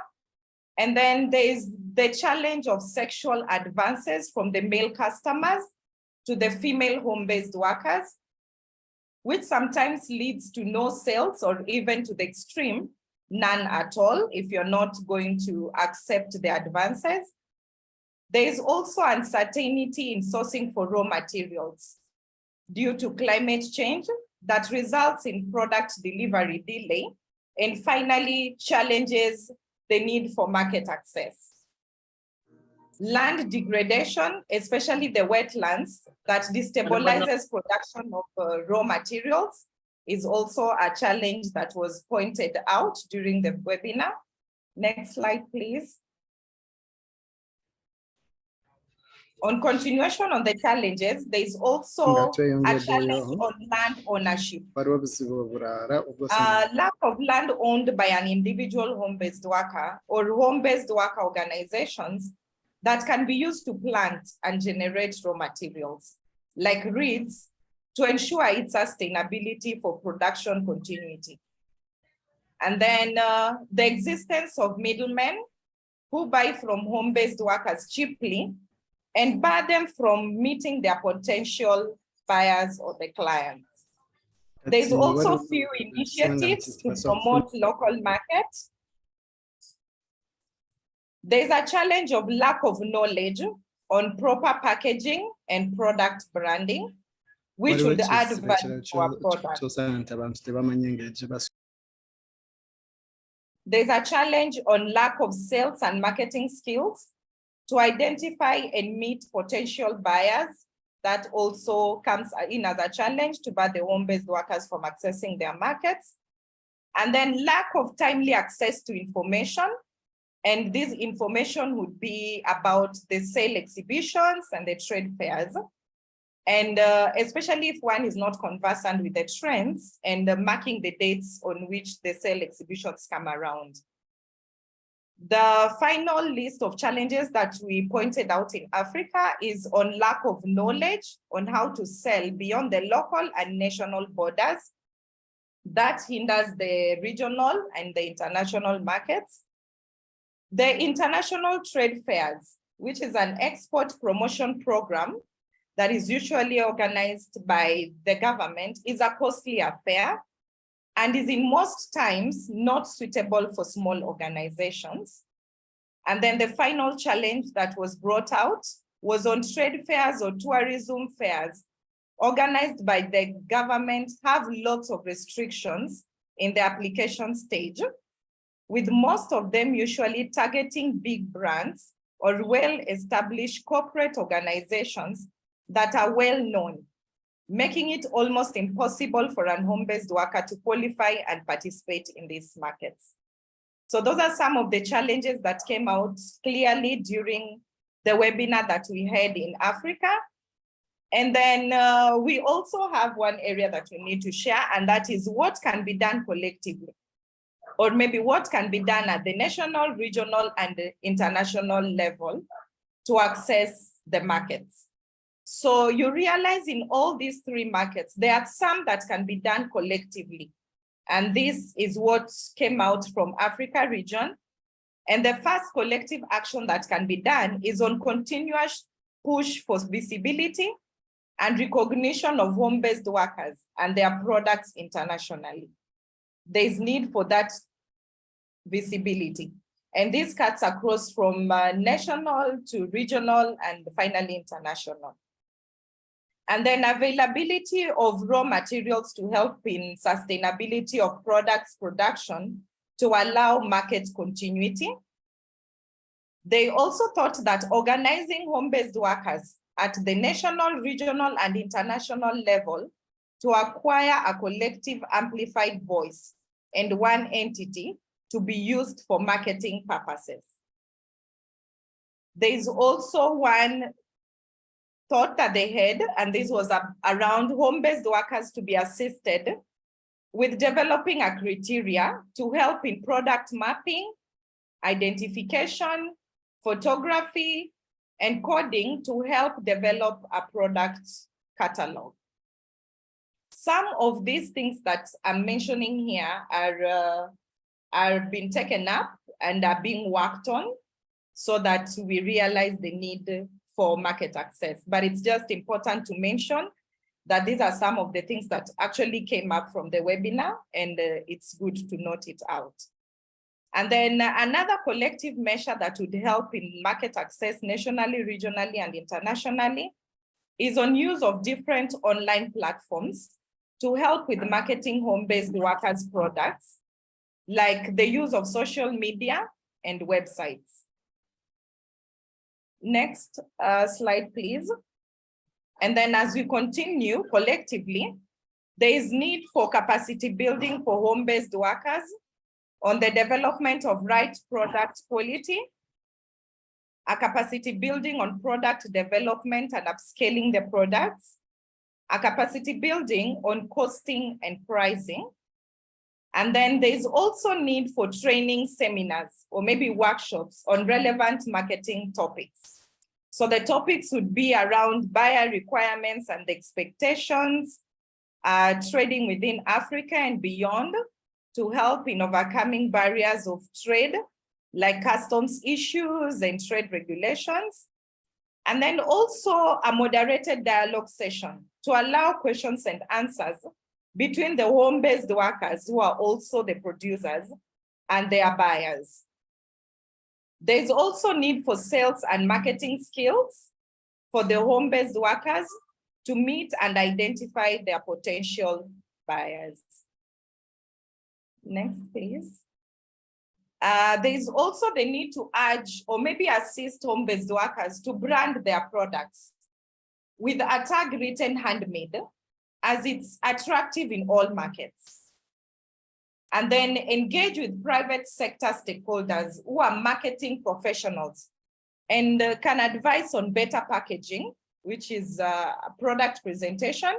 Speaker 12: And then there is the challenge of sexual advances from the male customers to the female home-based workers, which sometimes leads to no sales or even to the extreme, none at all, if you're not going to accept the advances. There is also uncertainty in sourcing for raw materials due to climate change that results in product delivery delay, and finally challenges the need for market access. Land degradation, especially the wetlands that destabilizes production of raw materials, is also a challenge that was pointed out during the webinar. Next slide, please. On continuation on the challenges, there is also a challenge on land ownership. Lack of land owned by an individual home-based worker or home-based worker organizations that can be used to plant and generate raw materials, like reeds, to ensure its sustainability for production continuity. And then the existence of middlemen who buy from home-based workers cheaply and bar them from meeting their potential buyers or the clients. There's also few initiatives to promote local markets. There's a challenge of lack of knowledge on proper packaging and product branding, which would add value to our product. There's a challenge on lack of sales and marketing skills to identify and meet potential buyers. That also comes in as a challenge to bar the home-based workers from accessing their markets. And then lack of timely access to information. And this information would be about the sale exhibitions and the trade fairs. And especially if one is not conversant with the trends and marking the dates on which the sale exhibitions come around. The final list of challenges that we pointed out in Africa is on lack of knowledge on how to sell beyond the local and national borders. That hinders the regional and the international markets. The international trade fairs, which is an export promotion program that is usually organized by the government, is a costly affair and is in most times not suitable for small organizations. And then the final challenge that was brought out was on trade fairs or tourism fairs organized by the government have lots of restrictions in the application stage, with most of them usually targeting big brands or well-established corporate organizations that are well-known, making it almost impossible for a home-based worker to qualify and participate in these markets. So those are some of the challenges that came out clearly during the webinar that we had in Africa. And then we also have one area that we need to share, and that is what can be done collectively, or maybe what can be done at the national, regional, and the international level to access the markets. So you realize in all these three markets, there are some that can be done collectively. And this is what came out from Africa region. And the first collective action that can be done is on continuous push for visibility and recognition of home-based workers and their products internationally. There's need for that visibility. And this cuts across from national to regional and finally international. And then availability of raw materials to help in sustainability of products production to allow market continuity. They also thought that organizing home-based workers at the national, regional, and international level to acquire a collective amplified voice and one entity to be used for marketing purposes. There is also one thought that they had, and this was around home-based workers to be assisted with developing a criteria to help in product mapping, identification, photography, and coding to help develop a product catalog. Some of these things that I'm mentioning here are being taken up and are being worked on so that we realize the need for market access. But it's just important to mention that these are some of the things that actually came up from the webinar, and it's good to note it out. And then another collective measure that would help in market access nationally, regionally, and internationally is on use of different online platforms to help with marketing home-based workers' products, like the use of social media and websites. Next slide, please. And then as we continue collectively, there is need for capacity building for home-based workers on the development of right product quality, a capacity building on product development and upscaling the products, a capacity building on costing and pricing. And then there's also need for training seminars or maybe workshops on relevant marketing topics. So the topics would be around buyer requirements and expectations, trading within Africa and beyond to help in overcoming barriers of trade, like customs issues and trade regulations. And then also a moderated dialogue session to allow questions and answers between the home-based workers who are also the producers and their buyers. There's also need for sales and marketing skills for the home-based workers to meet and identify their potential buyers. Next, please. There's also the need to urge or maybe assist home-based workers to brand their products with a tag written handmade, as it's attractive in all markets. And then engage with private sector stakeholders who are marketing professionals and can advise on better packaging, which is a product presentation.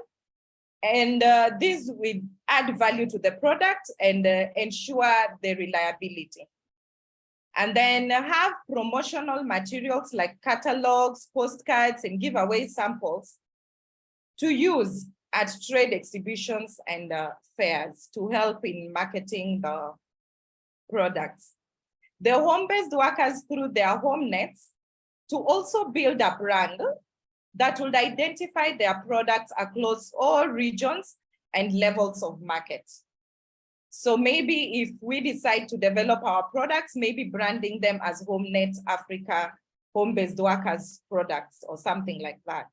Speaker 12: And this will add value to the product and ensure the reliability. And then have promotional materials like catalogs, postcards, and giveaway samples to use at trade exhibitions and fairs to help in marketing the products. The home-based workers through their HomeNets to also build a brand that will identify their products across all regions and levels of market. So maybe if we decide to develop our products, maybe branding them as HomeNet Africa home-based workers products or something like that.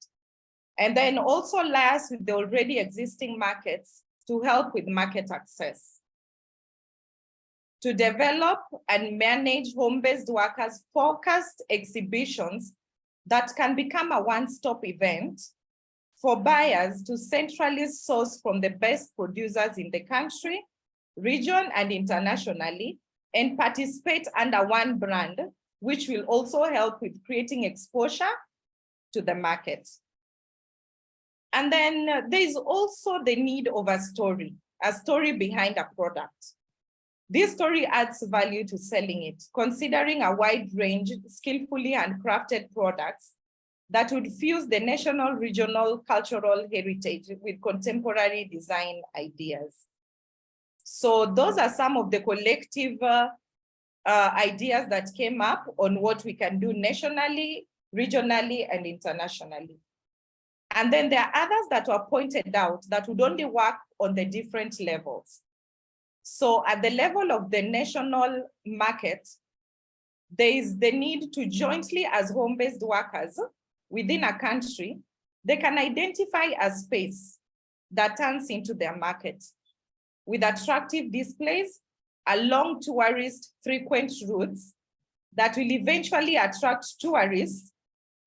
Speaker 12: And then also liaise with the already existing markets to help with market access. To develop and manage home-based workers focused exhibitions that can become a one-stop event for buyers to centrally source from the best producers in the country, region, and internationally, and participate under one brand, which will also help with creating exposure to the market. And then there's also the need of a story behind a product. This story adds value to selling it, considering a wide range, skillfully handcrafted products that would fuse the national, regional, cultural heritage with contemporary design ideas. So those are some of the collective ideas that came up on what we can do nationally, regionally, and internationally. And then there are others that were pointed out that would only work on the different levels. So at the level of the national market, there is the need to jointly, as home-based workers within a country, they can identify a space that turns into their market with attractive displays along tourist frequent routes that will eventually attract tourists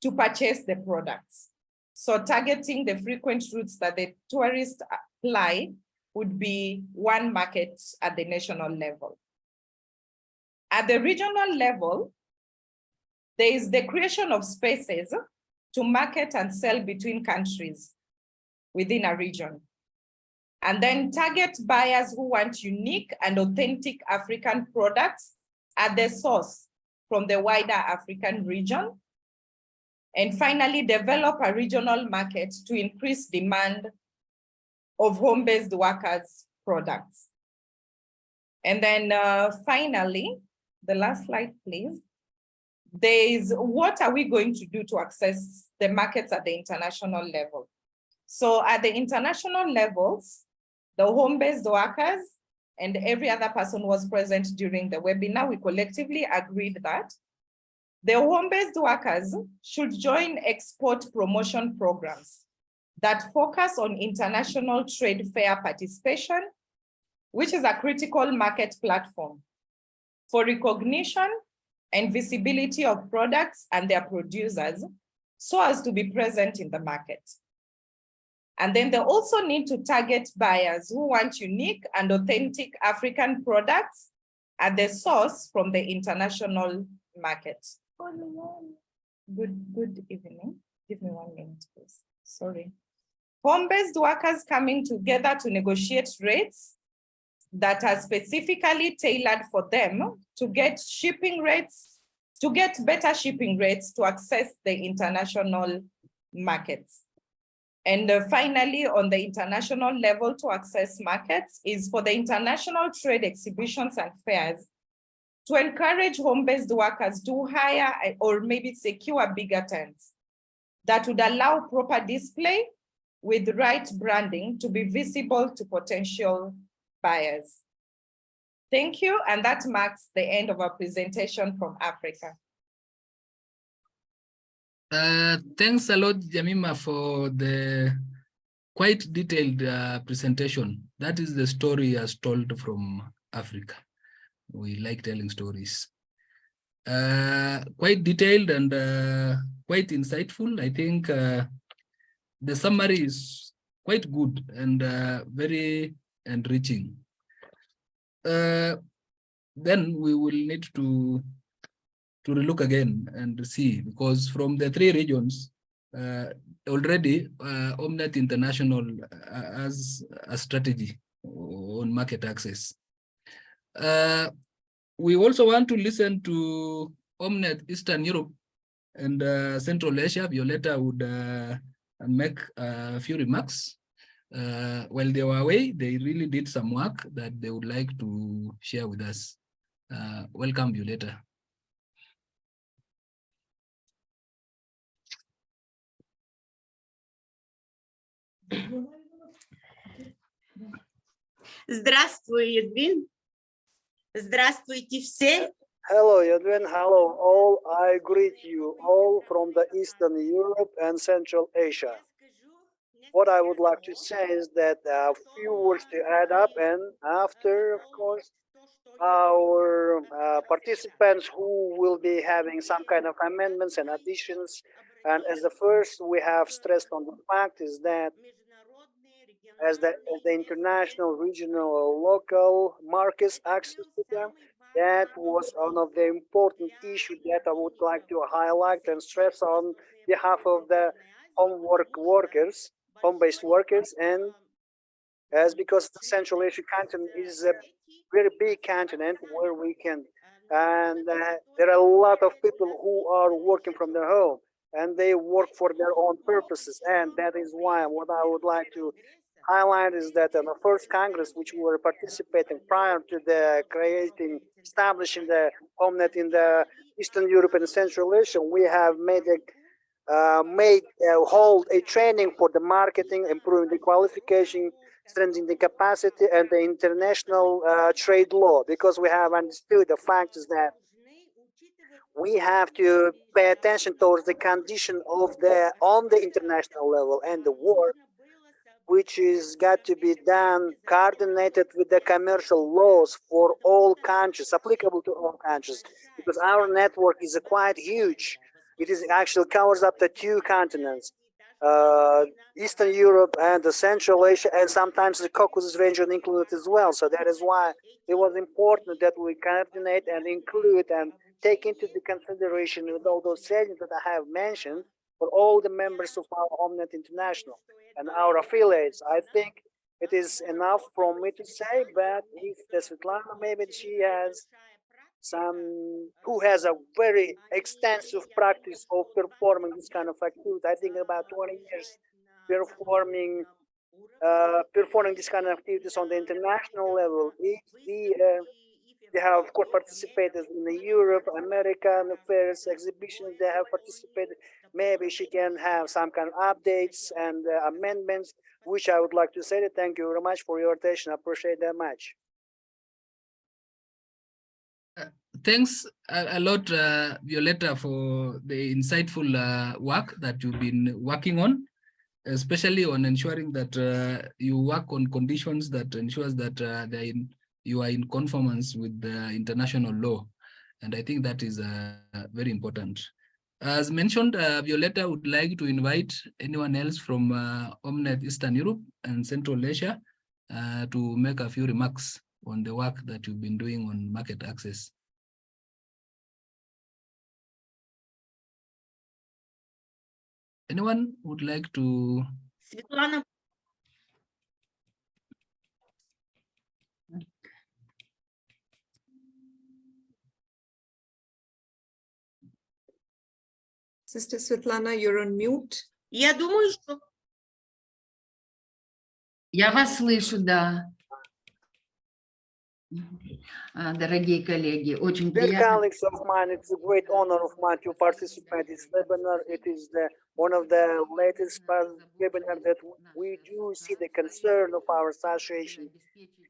Speaker 12: to purchase the products. So targeting the frequent routes that the tourists apply would be one market at the national level. At the regional level, there is the creation of spaces to market and sell between countries within a region. And then target buyers who want unique and authentic African products at the source from the wider African region. And finally, develop a regional market to increase demand of home-based workers' products. And then finally, the last slide, please. There is what are we going to do to access the markets at the international level? So at the international levels, the home-based workers and every other person who was present during the webinar, we collectively agreed that the home-based workers should join export promotion programs that focus on international trade fair participation, which is a critical market platform for recognition and visibility of products and their producers so as to be present in the market. And then they also need to target buyers who want unique and authentic African products at the source from the international market. Good evening. Give me 1 minute, please. Sorry. Home-based workers coming together to negotiate rates that are specifically tailored for them to get shipping rates, to get better shipping rates to access the international markets. And finally, on the international level to access markets is for the international trade exhibitions and fairs to encourage home-based workers to hire or maybe secure bigger tents that would allow proper display with right branding to be visible to potential buyers. Thank you, and that marks the end of our presentation from Africa.
Speaker 4: Thanks a lot, Jamima, for the quite detailed presentation. That is the story as told from Africa. We like telling stories. Quite detailed and quite insightful. I think the summary is quite good and very enriching. Then we will need to look again and see, because from the 3 regions, already HomeNet International has a strategy on market access. We also want to listen to HomeNet Eastern Europe and Central Asia. Violeta would make a few remarks. While they were away, they really did some work that they would like to share with us. Welcome, Violeta.
Speaker 13: Здравствуй, Едвин. Здравствуйте все.
Speaker 14: Hello, Edwin. Hello, all. I greet you all from the Eastern Europe and Central Asia. What I would like to say is that a few words to add up, and after, of course, our participants who will be having some kind of amendments and additions. And as the first, we have stressed on the fact is that as the international, regional, or local markets access to them, that was one of the important issues that I would like to highlight and stress on behalf of the home-based workers. And as because the Central Asian continent is a very big continent where we can, and there are a lot of people who are working from their home and they work for their own purposes. And that is why what I would like to highlight is that in the first Congress, which we were participating prior to the establishing the HomeNet in the Eastern Europe and Central Asia, we have hold a training for the marketing, improving the qualification, strengthening the capacity, and the international trade law, because we have understood the fact is that we have to pay attention towards the condition of on the international level and the work which is got to be done coordinated with the commercial laws for all countries, applicable to all countries, because our network is quite huge. It is actually covers up to 2 continents. Eastern Europe and the Central Asia, and sometimes the Caucasus region included as well. So that is why it was important that we coordinate and include and take into the consideration with all those settings that I have mentioned for all the members of our HomeNet International and our affiliates. I think it is enough from me to say, but if Svetlana, maybe she has who has a very extensive practice of performing this kind of activity. I think about 20 years performing this kind of activities on the international level. They have of course participated in the Europe, American affairs exhibitions. They have participated. Maybe she can have some kind of updates and amendments, which I would like to say. Thank you very much for your attention. I appreciate that much.
Speaker 4: Thanks a lot, Violeta, for the insightful work that you've been working on, especially on ensuring that you work on conditions that ensures that you are in conformance with the international law. And I think that is very important. As mentioned, Violeta would like to invite anyone else from HomeNet Eastern Europe and Central Asia to make a few remarks on the work that you've been doing on market access. Anyone would like to?
Speaker 13: Svetlana.
Speaker 1: Sister Svetlana, you're on mute.
Speaker 13: Я думаю, что...
Speaker 15: Я вас слышу, да. Дорогие коллеги, очень
Speaker 14: Dear
Speaker 15: приятно.
Speaker 14: colleagues of mine, it's a great honor of mine to participate in this webinar. It is one of the latest webinars that we do see the concern of our association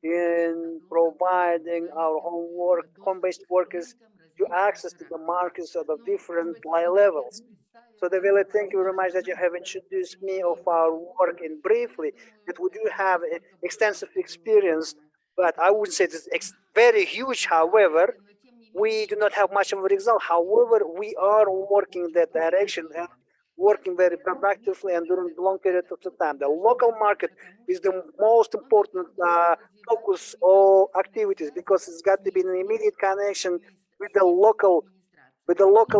Speaker 14: in providing our home-based workers to access to the markets of the different levels. So, Davila, thank you very much that you have introduced me of our work in briefly, that we do have extensive experience, but I would say it's very huge. However, we do not have much of a result. However, we are working in that direction and working very productively and during a long period of time. The local market is the most important focus of activities because it's got to be an immediate connection with the local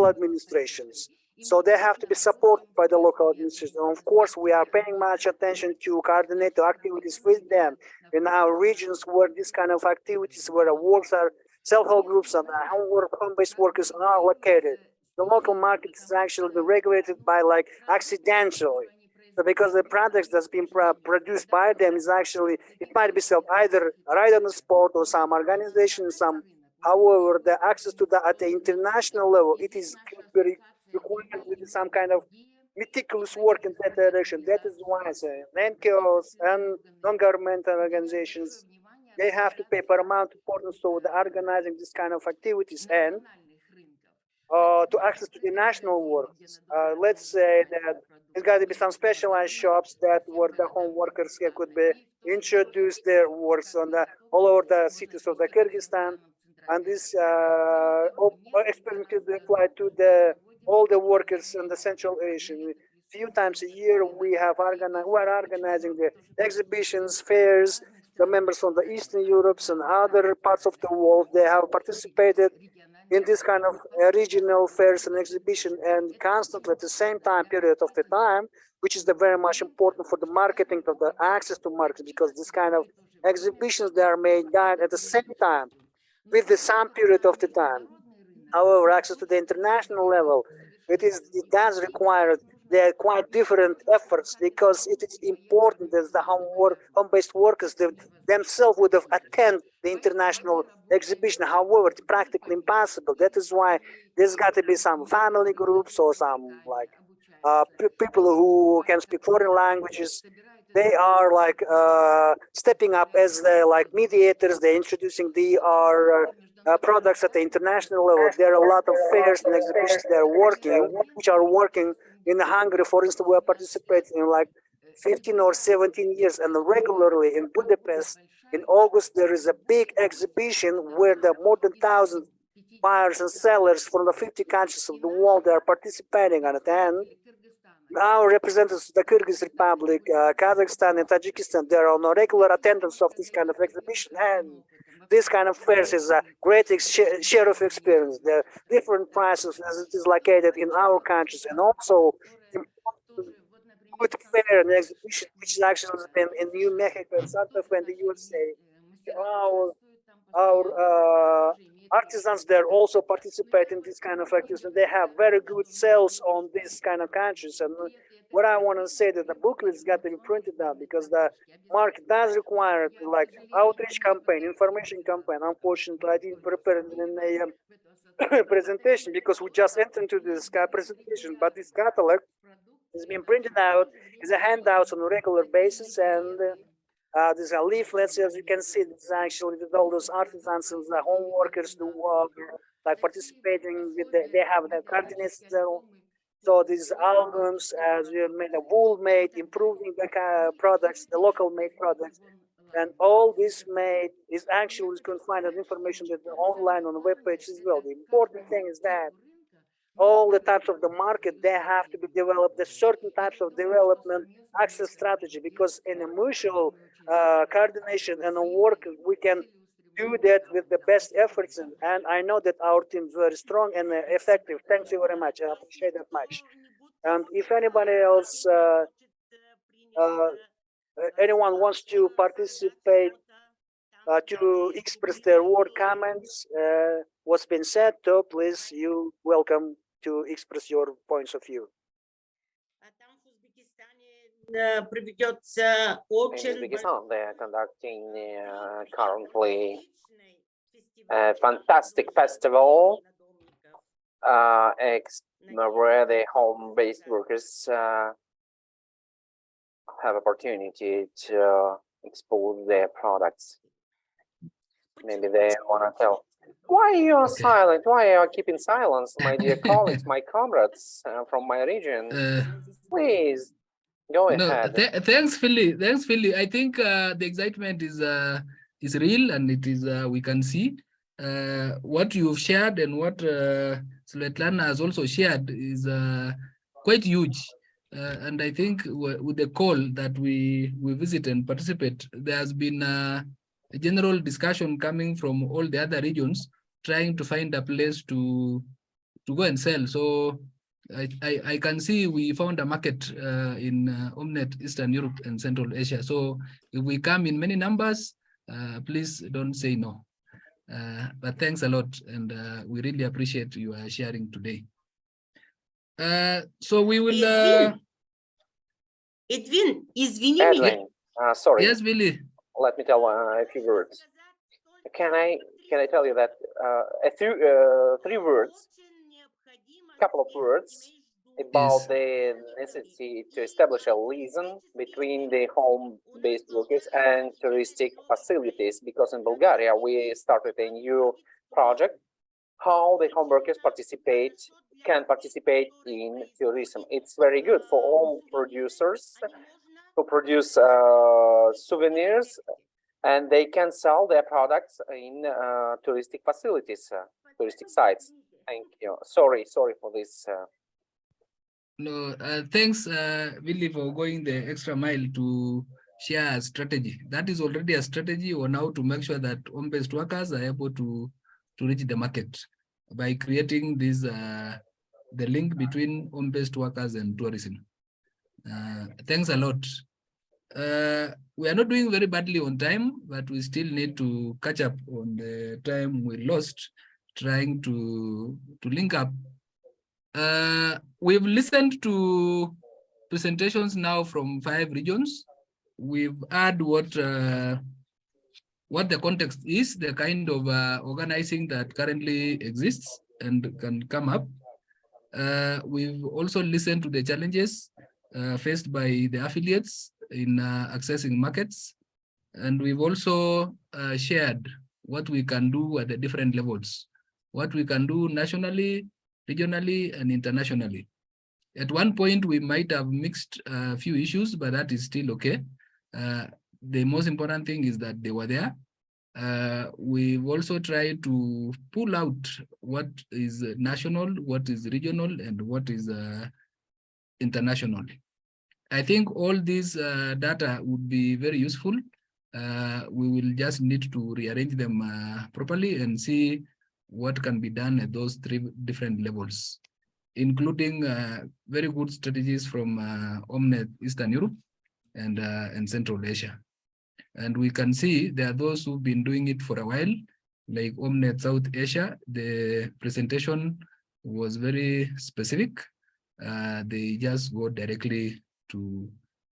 Speaker 14: administrations. So they have to be supported by the local administration. And of course, we are paying much attention to coordinate the activities with them in our regions where this kind of activities, where the works are self-help groups and home-based workers are located. The local market is actually regulated by like accidentally. So because the products that's been produced by them is actually, it might be sold either right on the spot or some organization, however, the access to that at the international level, it is very required with some kind of meticulous work in that direction. That is why I say NGOs and non-governmental organizations, they have to pay paramount importance to the organizing this kind of activities and to access to the national works. Let's say that there's got to be some specialized shops that where the home workers here could be introduce their works on all over the cities of the Kyrgyzstan, and this experience could be applied to all the workers in the Central Asia. Few times a year we are organizing the exhibitions, fairs. The members from the Eastern Europe and other parts of the world, they have participated in this kind of regional fairs and exhibition, and constantly at the same period of the time, which is very much important for the marketing of the access to market, because this kind of exhibitions, they are made at the same time with the same period of the time. However, access to the international level, it does require quite different efforts, because it is important that the home-based workers themselves would have attended the international exhibition. However, it's practically impossible. That is why there's got to be some family groups or some like people who can speak foreign languages. They are like stepping up as like mediators. They're introducing our products at the international level. There are a lot of fairs and exhibitions which are working in Hungary. For instance, we are participating in like 15 or 17 years, and regularly in Budapest in August there is a big exhibition where the more than 1,000 buyers and sellers from the 50 countries of the world are participating on it. And our representatives, the Kyrgyz Republic, Kazakhstan, and Tajikistan, they are on a regular attendance of this kind of exhibition, and this kind of fairs is a great share of experience. There are different prices as it is located in our countries, and also good fair and exhibition, which is actually been in New Mexico and Santa Fe in the USA. Our artisans there also participate in this kind of activities, and they have very good sales on these kind of countries. And what I want to say that the booklets got to be printed out because the market does require like outreach campaign, information campaign. Unfortunately, I didn't prepare it in a presentation because we just entered into this presentation, but this catalog is being printed out as a handout on a regular basis, and these are leaflets, as you can see. This is actually with all those artisans and the home workers who like participating with they have their coordinates there. So these albums, as we made a wool made, improving the products, the local made products, and all this made is actually confined information that online on the web page as well. The important thing is that all the types of the market, they have to be developed, the certain types of development access strategy, because in a mutual coordination and a work, we can do that with the best efforts. And I know that our team is very strong and effective. Thank you very much. I appreciate that much. And if anybody else, anyone wants to participate, to express their word comments, what's been said, so please, you welcome to express your points of view.
Speaker 13: In
Speaker 16: Uzbekistan, they are conducting currently a fantastic festival where the home-based workers have opportunity to expose their products. Maybe they want to tell, why you are silent? Why are you keeping silence, my dear colleagues, my comrades from my region? Please go ahead.
Speaker 4: Thanks, Philly. Thanks, Philly. I think the excitement is real, and it is we can see what you've shared and what Svetlana has also shared is quite huge. And I think with the call that we visit and participate, there has been a general discussion coming from all the other regions, trying to find a place to go and sell. So I can see we found a market in HomeNet, Eastern Europe and Central Asia. So if we come in many numbers, please don't say no. But thanks a lot, and we really appreciate your sharing today. So we will.
Speaker 13: Edwin, извини.
Speaker 16: Sorry.
Speaker 4: Yes, Billy.
Speaker 16: Let me tell a few words. Can I tell you that couple of words about the necessity to establish a liaison between the home-based workers and touristic facilities, because in Bulgaria we started a new project how the home workers can participate in tourism. It's very good for all producers who produce souvenirs, and they can sell their products in touristic facilities, touristic sites. Thank you. Sorry for this.
Speaker 4: No, thanks, Billy, for going the extra mile to share a strategy. That is already a strategy on how to make sure that home-based workers are able to reach the market by creating this the link between home-based workers and tourism. Thanks a lot. We are not doing very badly on time, but we still need to catch up on the time we lost trying to link up. We've listened to presentations now from 5 regions. We've heard what the context is, the kind of organizing that currently exists and can come up. We've also listened to the challenges faced by the affiliates in accessing markets. And we've also shared what we can do at the different levels, what we can do nationally, regionally, and internationally. At one point, we might have mixed a few issues, but that is still okay. The most important thing is that they were there. We've also tried to pull out what is national, what is regional, and what is international. I think all these data would be very useful. We will just need to rearrange them properly and see what can be done at those three different levels, including very good strategies from HomeNet Eastern Europe and Central Asia. And we can see there are those who've been doing it for a while, like HomeNet South Asia. The presentation was very specific. They just go directly to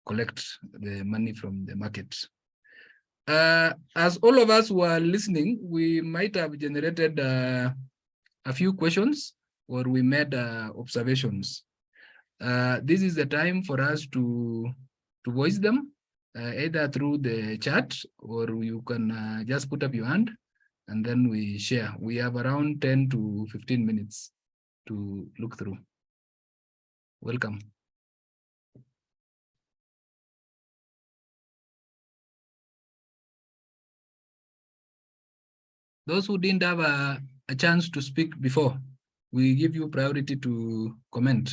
Speaker 4: collect the money from the market. As all of us were listening, we might have generated a few questions or we made observations. This is the time for us to voice them, either through the chat or you can just put up your hand and then we share. We have around 10 to 15 minutes to look through. Welcome. Those who didn't have a chance to speak before, we give you priority to comment.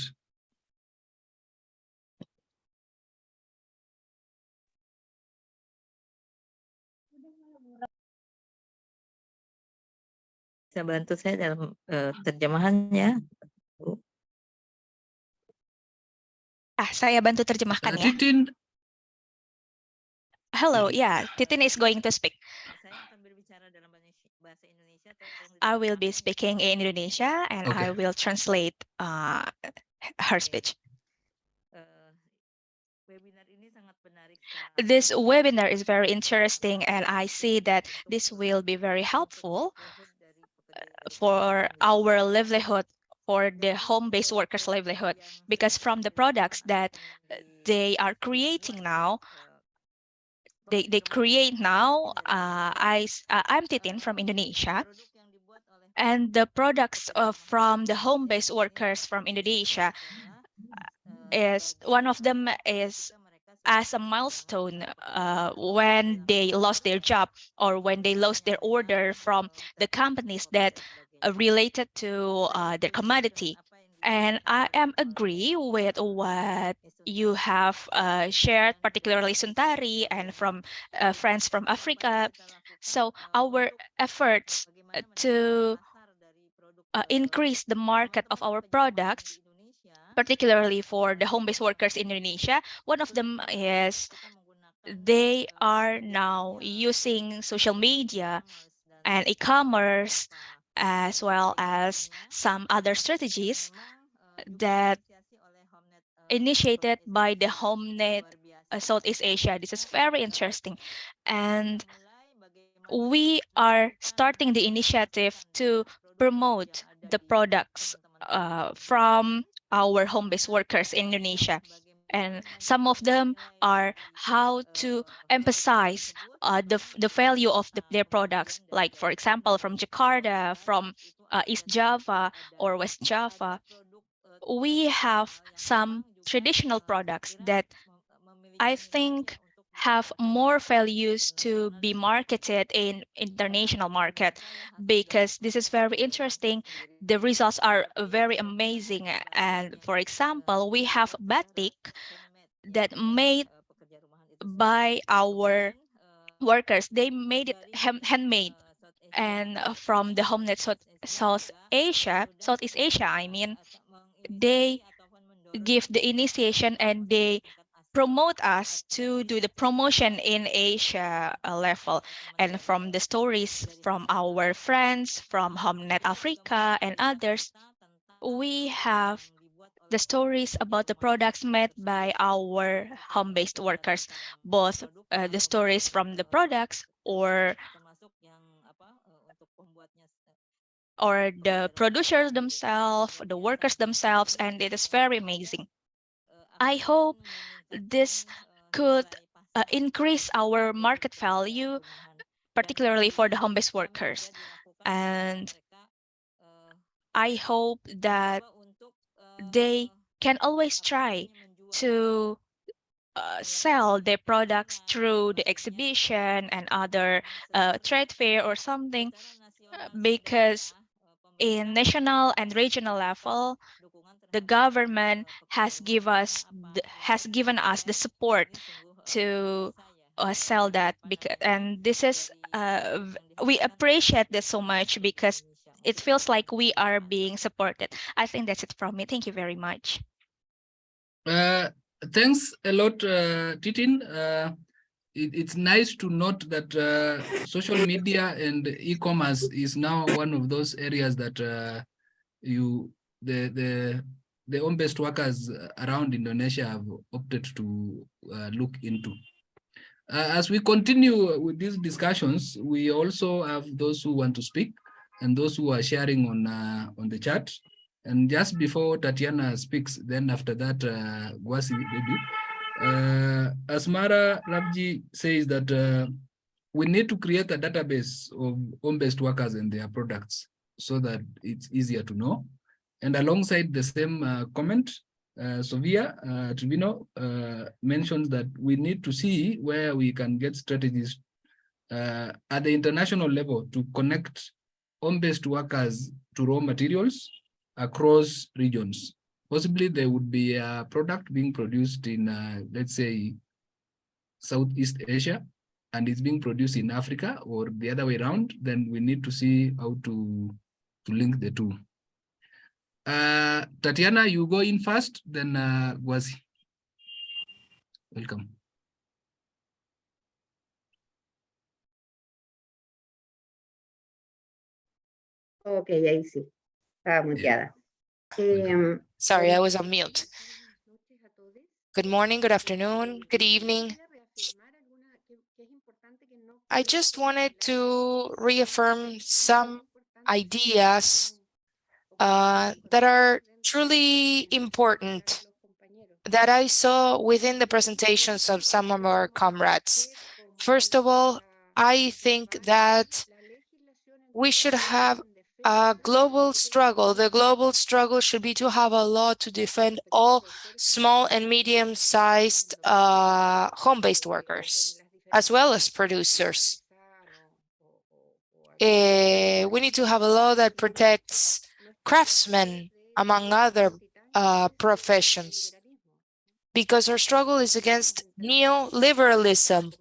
Speaker 17: Bisa bantu saya dalam terjemahannya, Bu?
Speaker 3: Saya bantu terjemahkan ya.
Speaker 4: Titin.
Speaker 3: Hello, yeah, Titin is going to speak. I will be speaking in Indonesia and I will translate her speech. This webinar is very interesting and I see that this will be very helpful for our livelihood, for the home-based workers' livelihood, because from the products that they are creating now, they create now, I'm Titin from Indonesia, and the products from the home-based workers from Indonesia is one of them is as a milestone when they lost their job or when they lost their order from the companies that related to their commodity. And I am agree with what you have shared, particularly Suntari and from friends from Africa. So our efforts to increase the market of our products, particularly for the home-based workers in Indonesia, one of them is they are now using social media and e-commerce as well as some other strategies that initiated by the HomeNet Southeast Asia. This is very interesting. And we are starting the initiative to promote the products from our home-based workers in Indonesia. And some of them are how to emphasize the value of their products. Like, for example, from Jakarta, from East Java or West Java, we have some traditional products that I think have more values to be marketed in international market, because this is very interesting. The results are very amazing. And for example, we have batik that made by our workers. They made it handmade. And from the HomeNet Southeast Asia, I mean, they give the initiation and they promote us to do the promotion in Asia level. And from the stories from our friends from HomeNet Africa and others, we have the stories about the products made by our home-based workers, both the stories from the products or the producers themselves, the workers themselves, and it is very amazing. I hope this could increase our market value, particularly for the home-based workers. And I hope that they can always try to sell their products through the exhibition and other trade fair or something, because in national and regional level, the government has given us the support to sell that, because and this is we appreciate this so much because it feels like we are being supported. I think that's it from me. Thank you very much.
Speaker 4: Thanks a lot, Titin. It's nice to note that social media and e-commerce is now one of those areas that the home-based workers around Indonesia have opted to look into. As we continue with these discussions, we also have those who want to speak and those who are sharing on the chat. And just before Tatiana speaks, then after that, Gwasi, maybe. Asmara Rabji says that we need to create a database of home-based workers and their products so that it's easier to know. And alongside the same comment, Sofia Tribino mentions that we need to see where we can get strategies at the international level to connect home-based workers to raw materials across regions. Possibly there would be a product being produced in, let's say, Southeast Asia, and it's being produced in Africa or the other way around. Then we need to see how to link the two. Tatiana, you go in first, then Gwazi. Welcome.
Speaker 18: Okay, ahí sí. Estaba muteada.
Speaker 8: Sorry, I was on mute. Good morning, good afternoon, good evening. I just wanted to reaffirm some ideas that are truly important that I saw within the presentations of some of our comrades. First of all, I think that we should have a global struggle. The global struggle should be to have a law to defend all small and medium-sized home-based workers, as well as producers. We need to have a law that protects craftsmen, among other professions, because our struggle is against neoliberalism,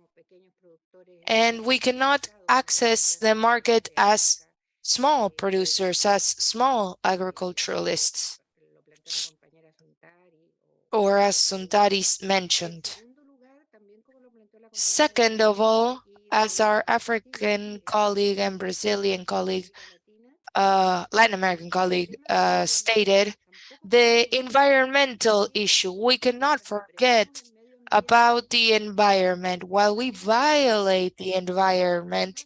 Speaker 8: and we cannot access the market as small producers, as small agriculturalists, or as Suntaris mentioned. Second of all, as our African colleague and Brazilian colleague, Latin American colleague stated, the environmental issue. We cannot forget about the environment. While we violate the environment,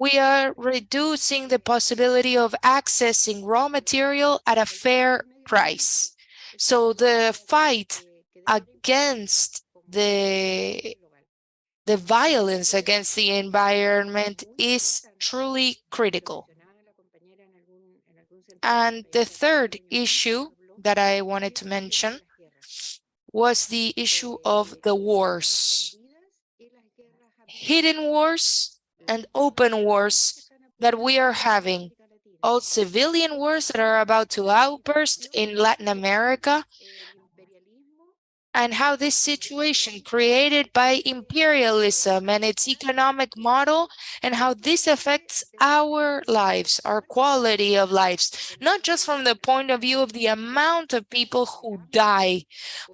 Speaker 8: we are reducing the possibility of accessing raw material at a fair price. So the fight against the violence against the environment is truly critical. And the third issue that I wanted to mention was the issue of the wars, hidden wars and open wars that we are having, all civilian wars that are about to outburst in Latin America, and how this situation created by imperialism and its economic model, and how this affects our lives, our quality of lives, not just from the point of view of the amount of people who die,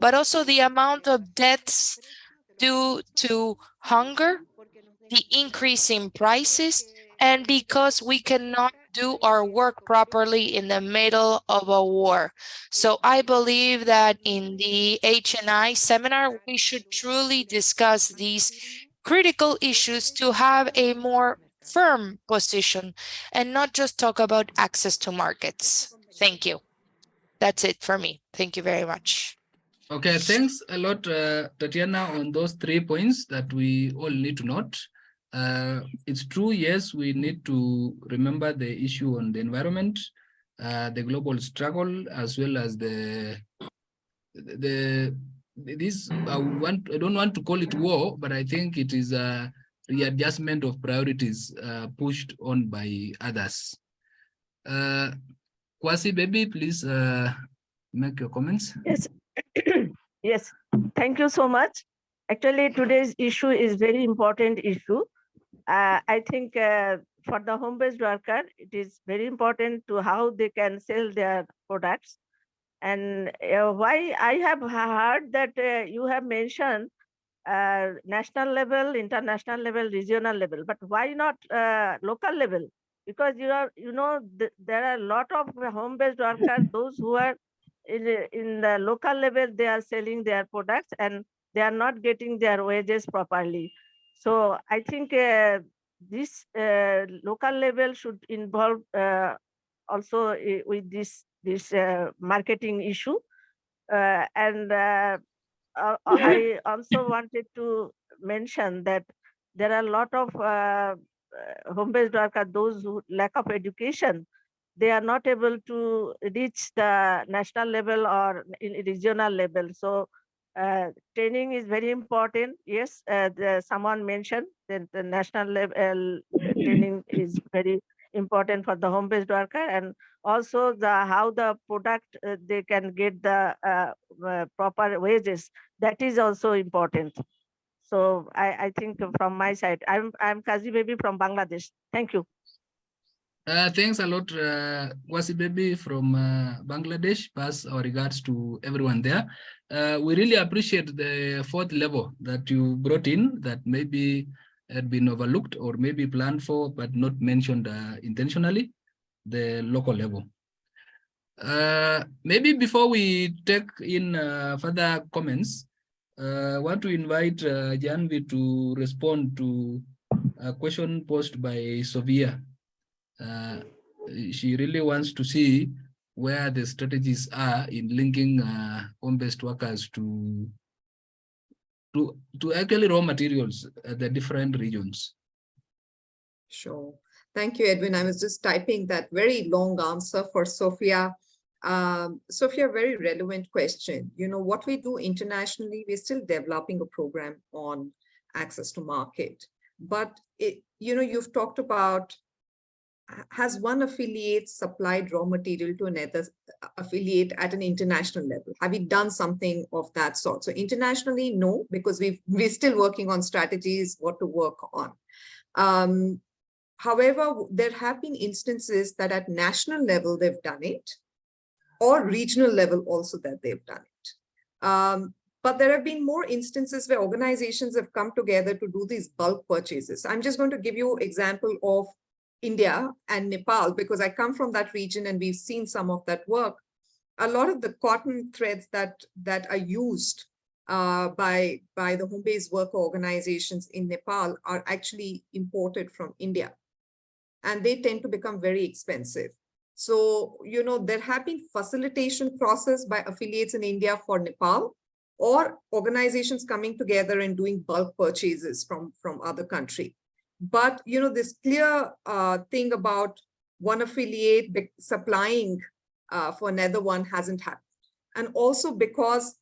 Speaker 8: but also the amount of deaths due to hunger, the increase in prices, and because we cannot do our work properly in the middle of a war. So I believe that in the HNI seminar, we should truly discuss these critical issues to have a more firm position and not just talk about access to markets. Thank you. That's it for me. Thank you very much.
Speaker 4: Okay, thanks a lot, Tatiana, on those 3 points that we all need to note. It's true, yes, we need to remember the issue on the environment, the global struggle, as well as I don't want to call it war, but I think it is a readjustment of priorities pushed on by others. Kwasi, baby, please make your comments.
Speaker 19: Yes. Yes. Thank you so much. Actually, today's issue is very important issue. I think for the home-based worker, it is very important to how they can sell their products. And why I have heard that you have mentioned national level, international level, regional level, but why not local level? Because there are a lot of home-based workers, those who are in the local level, they are selling their products and they are not getting their wages properly. So I think this local level should involve also with this marketing issue. And I also wanted to mention that there are a lot of home-based workers, those who lack of education, they are not able to reach the national level or in regional level. So training is very important. Yes, someone mentioned that the national level training is very important for the home-based worker, and also how the product they can get the proper wages. That is also important. So I think from my side, I'm Kazi Baby from Bangladesh. Thank you.
Speaker 4: Thanks a lot, Wasi Baby from Bangladesh. Pass our regards to everyone there. We really appreciate the fourth level that you brought in that maybe had been overlooked or maybe planned for, but not mentioned intentionally, the local level. Maybe before we take in further comments, I want to invite Janvi to respond to a question posed by Sofia. She really wants to see where the strategies are in linking home-based workers to actually raw materials at the different regions.
Speaker 1: Sure. Thank you, Edwin. I was just typing that very long answer for Sophia. Sophia, very relevant question. You know, what we do internationally, we're still developing a program on access to market. But, you've talked about, has one affiliate supplied raw material to another affiliate at an international level? Have we done something of that sort? So internationally, no, because we're still working on strategies, what to work on. However, there have been instances that at national level, they've done it, or regional level also that they've done it. But there have been more instances where organizations have come together to do these bulk purchases. I'm just going to give you an example of India and Nepal, because I come from that region and we've seen some of that work. A lot of the cotton threads that are used by the home-based worker organizations in Nepal are actually imported from India, and they tend to become very expensive. So, there have been facilitation process by affiliates in India for Nepal, or organizations coming together and doing bulk purchases from other country. But, this clear thing about one affiliate supplying for another one hasn't happened. And also because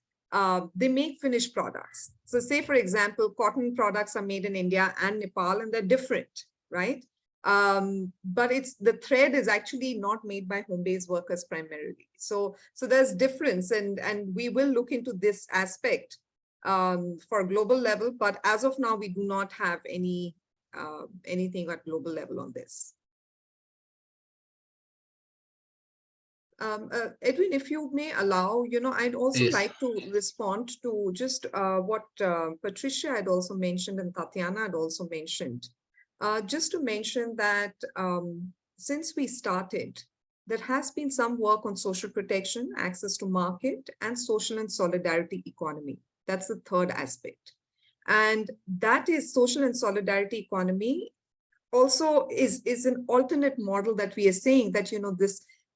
Speaker 1: they make finished products. So say, for example, cotton products are made in India and Nepal, and they're different, right? But the thread is actually not made by home-based workers primarily. So there's difference, and we will look into this aspect for global level. But as of now, we do not have anything at global level on this. Edwin, if you may allow, I'd also like to respond to just what Patricia had also mentioned and Tatiana had also mentioned. Just to mention that since we started, there has been some work on social protection, access to market, and social and solidarity economy. That's the third aspect. And that is social and solidarity economy also is an alternate model that we are saying that,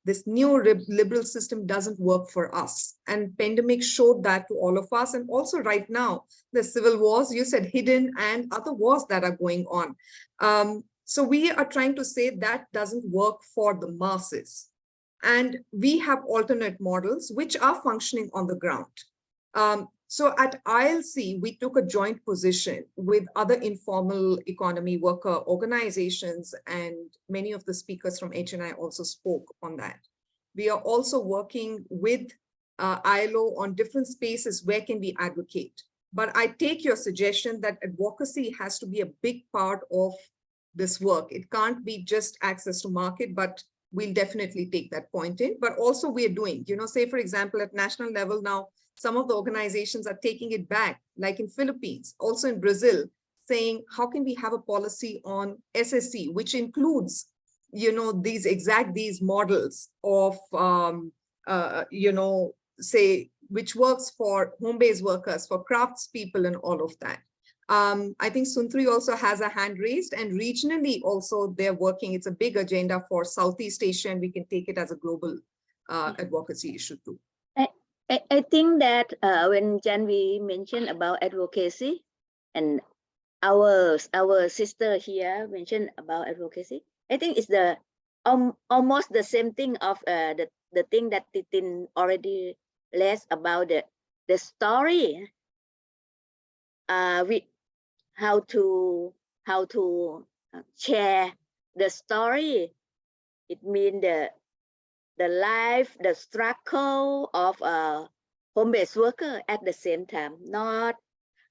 Speaker 1: this new liberal system doesn't work for us. And pandemic showed that to all of us. And also right now, the civil wars, you said hidden, and other wars that are going on. So we are trying to say that doesn't work for the masses. And we have alternate models which are functioning on the ground. So at ILC, we took a joint position with other informal economy worker organizations, and many of the speakers from HNI also spoke on that. We are also working with ILO on different spaces, where can we advocate? But I take your suggestion that advocacy has to be a big part of this work. It can't be just access to market, but we'll definitely take that point in. But also we're doing, say, for example, at national level now, some of the organizations are taking it back, like in Philippines, also in Brazil, saying, how can we have a policy on SSC, which includes, these models of, say, which works for home-based workers, for craftspeople and all of that. I think Suntri also has a hand raised, and regionally also they're working. It's a big agenda for Southeast Asia, and we can take it as a global advocacy issue too.
Speaker 10: I think that when Janvi mentioned about advocacy, and our sister here mentioned about advocacy, I think it's the almost the same thing of the thing that Titin already less about the story. How to share the story. It means the life, the struggle of a home-based worker at the same time. Not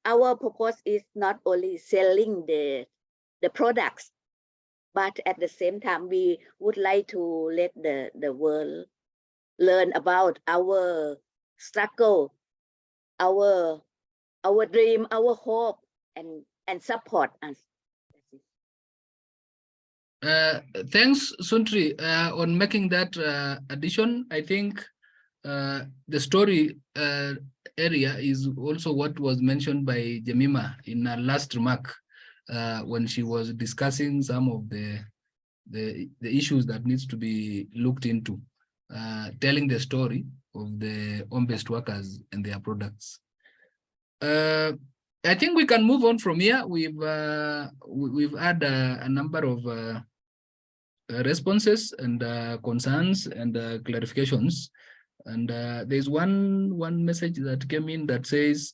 Speaker 10: our purpose is not only selling the products, but at the same time we would like to let the world learn about our struggle, our dream, our hope, and support us.
Speaker 4: Thanks, Suntri, on making that addition. I think the story area is also what was mentioned by Jemima in her last remark when she was discussing some of the issues that needs to be looked into, telling the story of the home-based workers and their products. I think we can move on from here. We've had a number of responses and concerns and clarifications, and there's one message that came in that says,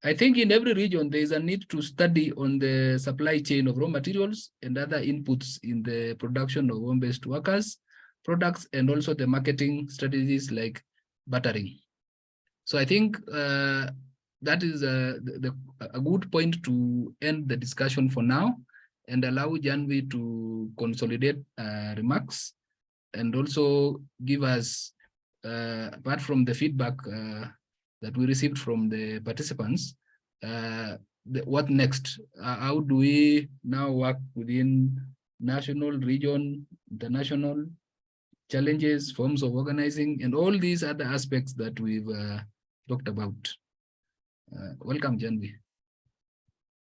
Speaker 4: I think in every region there is a need to study on the supply chain of raw materials and other inputs in the production of home-based workers products, and also the marketing strategies like bartering. So I think that is a good point to end the discussion for now, and allow Janvi to consolidate remarks and also give us, apart from the feedback that we received from the participants, what next? How do we now work within national, region, international challenges, forms of organizing, and all these other aspects that we've talked about? Welcome, Janvi.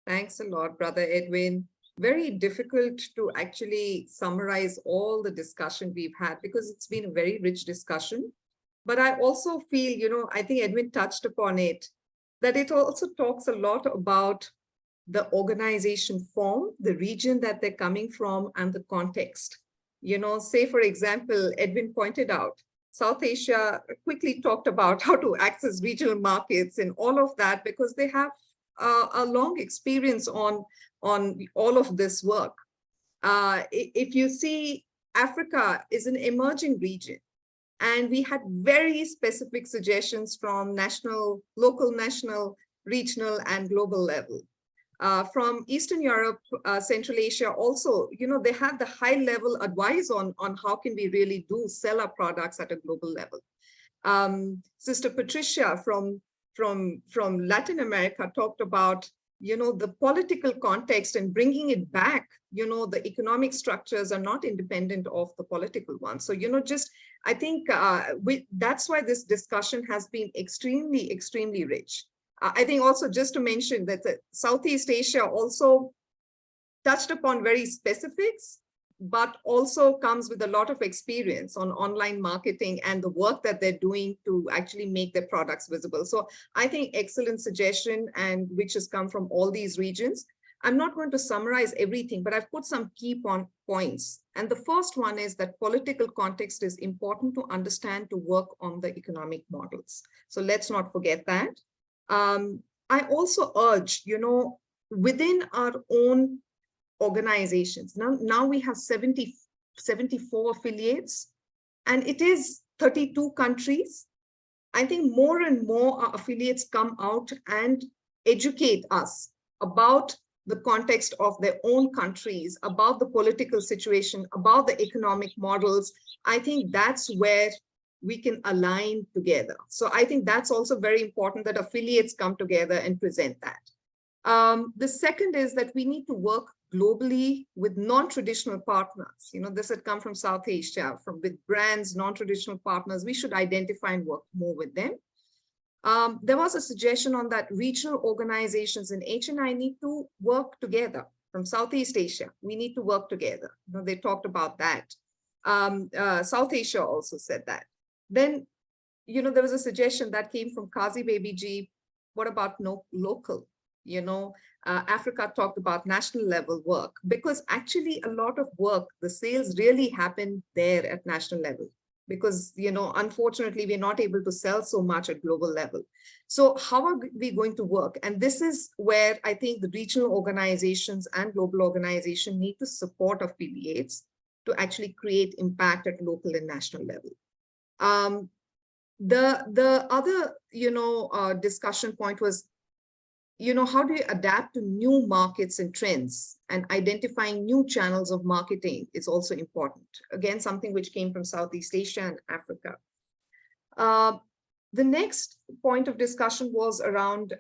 Speaker 1: Thanks a lot, Brother Edwin. Very difficult to actually summarize all the discussion we've had, because it's been a very rich discussion. But I also feel, I think Edwin touched upon it, that it also talks a lot about the organization form, the region that they're coming from, and the context. Say, for example, Edwin pointed out, South Asia quickly talked about how to access regional markets and all of that, because they have a long experience on all of this work. If you see, Africa is an emerging region, and we had very specific suggestions from national, local, national, regional, and global level. From Eastern Europe, Central Asia also, they had the high level advice on how can we really sell our products at a global level. Sister Patricia from Latin America talked about, the political context and bringing it back. The economic structures are not independent of the political ones. So, I think that's why this discussion has been extremely, extremely rich. I think also just to mention that Southeast Asia also touched upon very specifics, but also comes with a lot of experience on online marketing and the work that they're doing to actually make their products visible. So I think excellent suggestion, and which has come from all these regions. I'm not going to summarize everything, but I've put some key points. And the first one is that political context is important to understand, to work on the economic models. So let's not forget that. I also urge, within our own organizations, now we have 74 affiliates, and it is 32 countries. I think more and more our affiliates come out and educate us about the context of their own countries, about the political situation, about the economic models. I think that's where we can align together. So I think that's also very important that affiliates come together and present that. The second is that we need to work globally with non-traditional partners. You know, this had come from South Asia, with brands, non-traditional partners. We should identify and work more with them. There was a suggestion on that regional organizations in HNI need to work together from Southeast Asia. We need to work together. You know, they talked about that. South Asia also said that. Then, you know, there was a suggestion that came from Kazi Baby Ji. What about no local? You know, Africa talked about national level work, because actually a lot of work, the sales really happen there at national level, because, you know, unfortunately, we're not able to sell so much at global level. So how are we going to work? And this is where I think the regional organizations and global organizations need to support affiliates to actually create impact at local and national level. The other, you know, discussion point was, you know, how do you adapt to new markets and trends, and identifying new channels of marketing is also important. Again, something which came from Southeast Asia and Africa. The next point of discussion was around,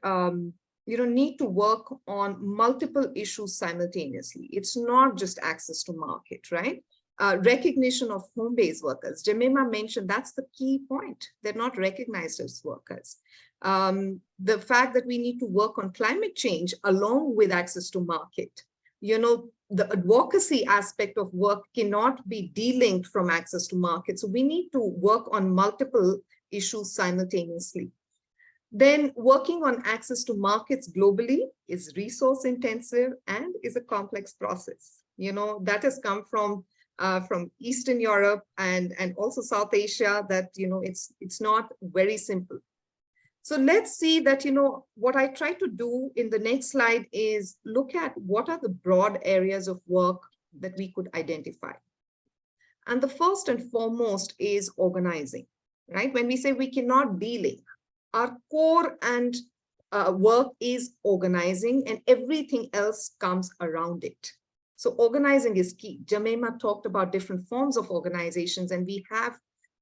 Speaker 1: you know, need to work on multiple issues simultaneously. It's not just access to market, right? Recognition of home-based workers. Jemima mentioned that's the key point. They're not recognized as workers. The fact that we need to work on climate change along with access to market. You know, the advocacy aspect of work cannot be delinked from access to market. So we need to work on multiple issues simultaneously. Then working on access to markets globally is resource intensive and is a complex process. You know, that has come from Eastern Europe and also South Asia, that, you know, it's not very simple. So let's see that, you know, what I try to do in the next slide is look at what are the broad areas of work that we could identify. And the first and foremost is organizing, right? When we say we cannot delink, our core and work is organizing, and everything else comes around it. So organizing is key. Jemima talked about different forms of organizations, and we have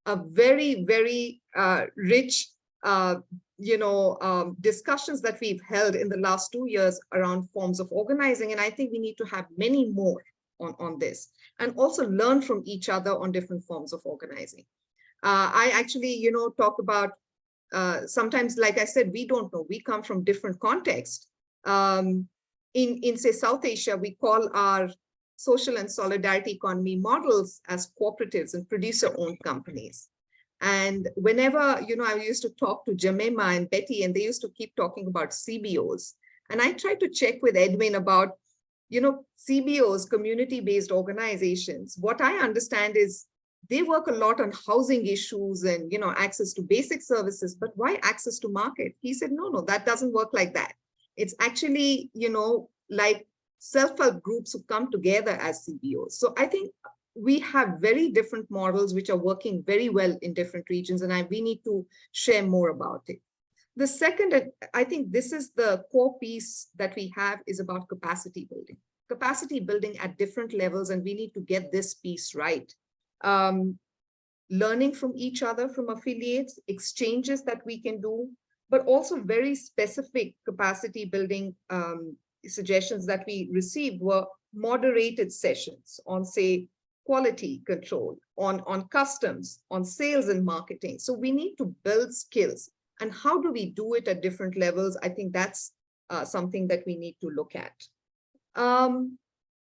Speaker 1: a very, very rich discussions that we've held in the last 2 years around forms of organizing. And I think we need to have many more on this, and also learn from each other on different forms of organizing. I actually, you know, talk about sometimes, like I said, we don't know, we come from different contexts. In say South Asia, we call our social and solidarity economy models as cooperatives and producer-owned companies. And whenever, you know, I used to talk to Jemima and Betty, and they used to keep talking about CBOs. And I tried to check with Edwin about, you know, CBOs, community-based organizations. What I understand is they work a lot on housing issues and, you know, access to basic services, but why access to market? He said, no, that doesn't work like that. It's actually, you know, like self-help groups who come together as CBOs. So I think we have very different models which are working very well in different regions, and we need to share more about it. The second, I think this is the core piece that we have, is about capacity building. Capacity building at different levels, and we need to get this piece right. Learning from each other, from affiliates, exchanges that we can do, but also very specific capacity building suggestions that we received were moderated sessions on, say, quality control, on customs, on sales and marketing. So we need to build skills. And how do we do it at different levels? I think that's something that we need to look at.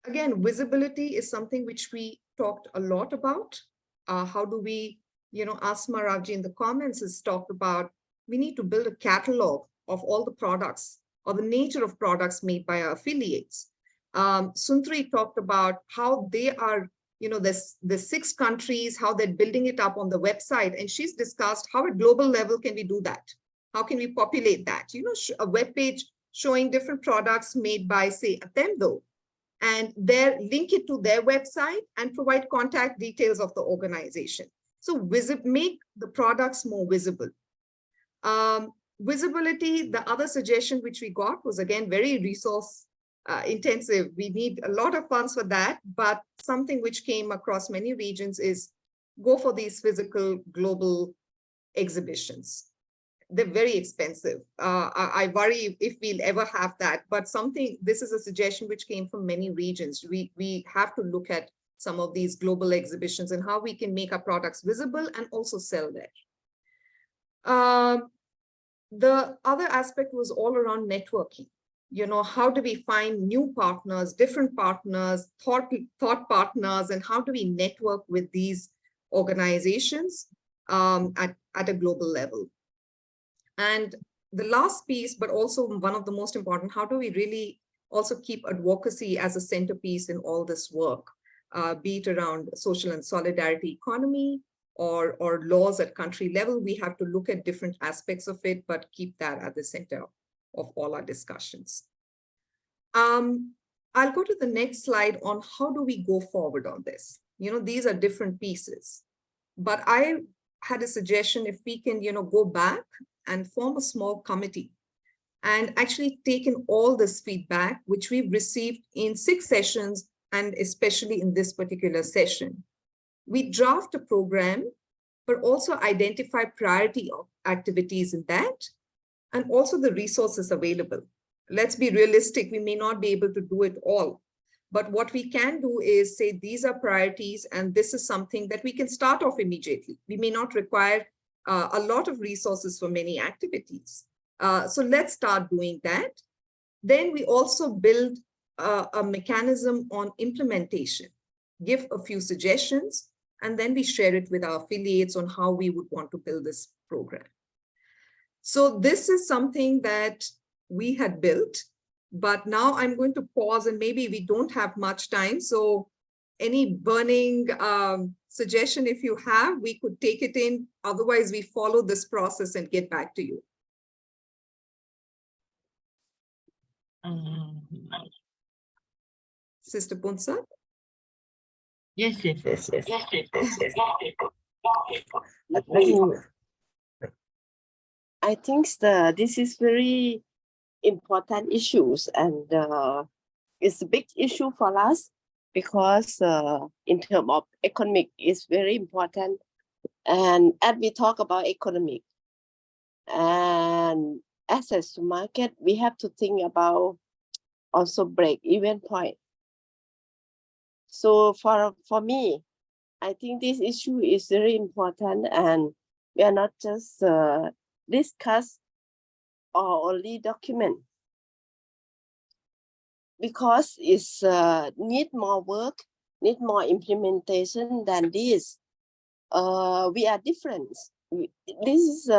Speaker 1: Again, visibility is something which we talked a lot about. How do we, you know, Asma Ravji in the comments has talked about, we need to build a catalog of all the products or the nature of products made by our affiliates. Suntri talked about how they are, you know, the 6 countries, how they're building it up on the website. And she's discussed how at global level can we do that? How can we populate that? You know, a web page showing different products made by, say, Atendo, and link it to their website and provide contact details of the organization. So make the products more visible. Visibility, the other suggestion which we got was again very resource intensive. We need a lot of funds for that, but something which came across many regions is go for these physical global exhibitions. They're very expensive. I worry if we'll ever have that, but this is a suggestion which came from many regions. We have to look at some of these global exhibitions and how we can make our products visible and also sell there. The other aspect was all around networking. How do we find new partners, different partners, thought partners, and how do we network with these organizations at a global level? And the last piece, but also one of the most important, how do we really also keep advocacy as a centerpiece in all this work, be it around social and solidarity economy or laws at country level? We have to look at different aspects of it, but keep that at the center of all our discussions. I'll go to the next slide on how do we go forward on this. These are different pieces, but I had a suggestion if we can, go back and form a small committee and actually take in all this feedback, which we've received in 6 sessions, and especially in this particular session. We draft a program, but also identify priority of activities in that, and also the resources available. Let's be realistic, we may not be able to do it all. But what we can do is say, these are priorities, and this is something that we can start off immediately. We may not require a lot of resources for many activities. So let's start doing that. Then we also build a mechanism on implementation, give a few suggestions, and then we share it with our affiliates on how we would want to build this program. So this is something that we had built, but now I'm going to pause, and maybe we don't have much time. So any burning suggestion, if you have, we could take it in. Otherwise, we follow this process and get back to you. Sister Punsa?
Speaker 7: Yes.
Speaker 20: I think this is very important issues, and it's a big issue for us because in terms of economic, it's very important. And as we talk about economic and access to market, we have to think about also break-even point. So for me, I think this issue is very important, and we are not just discuss or only document, because it's need more work, need more implementation than this. We are different. This is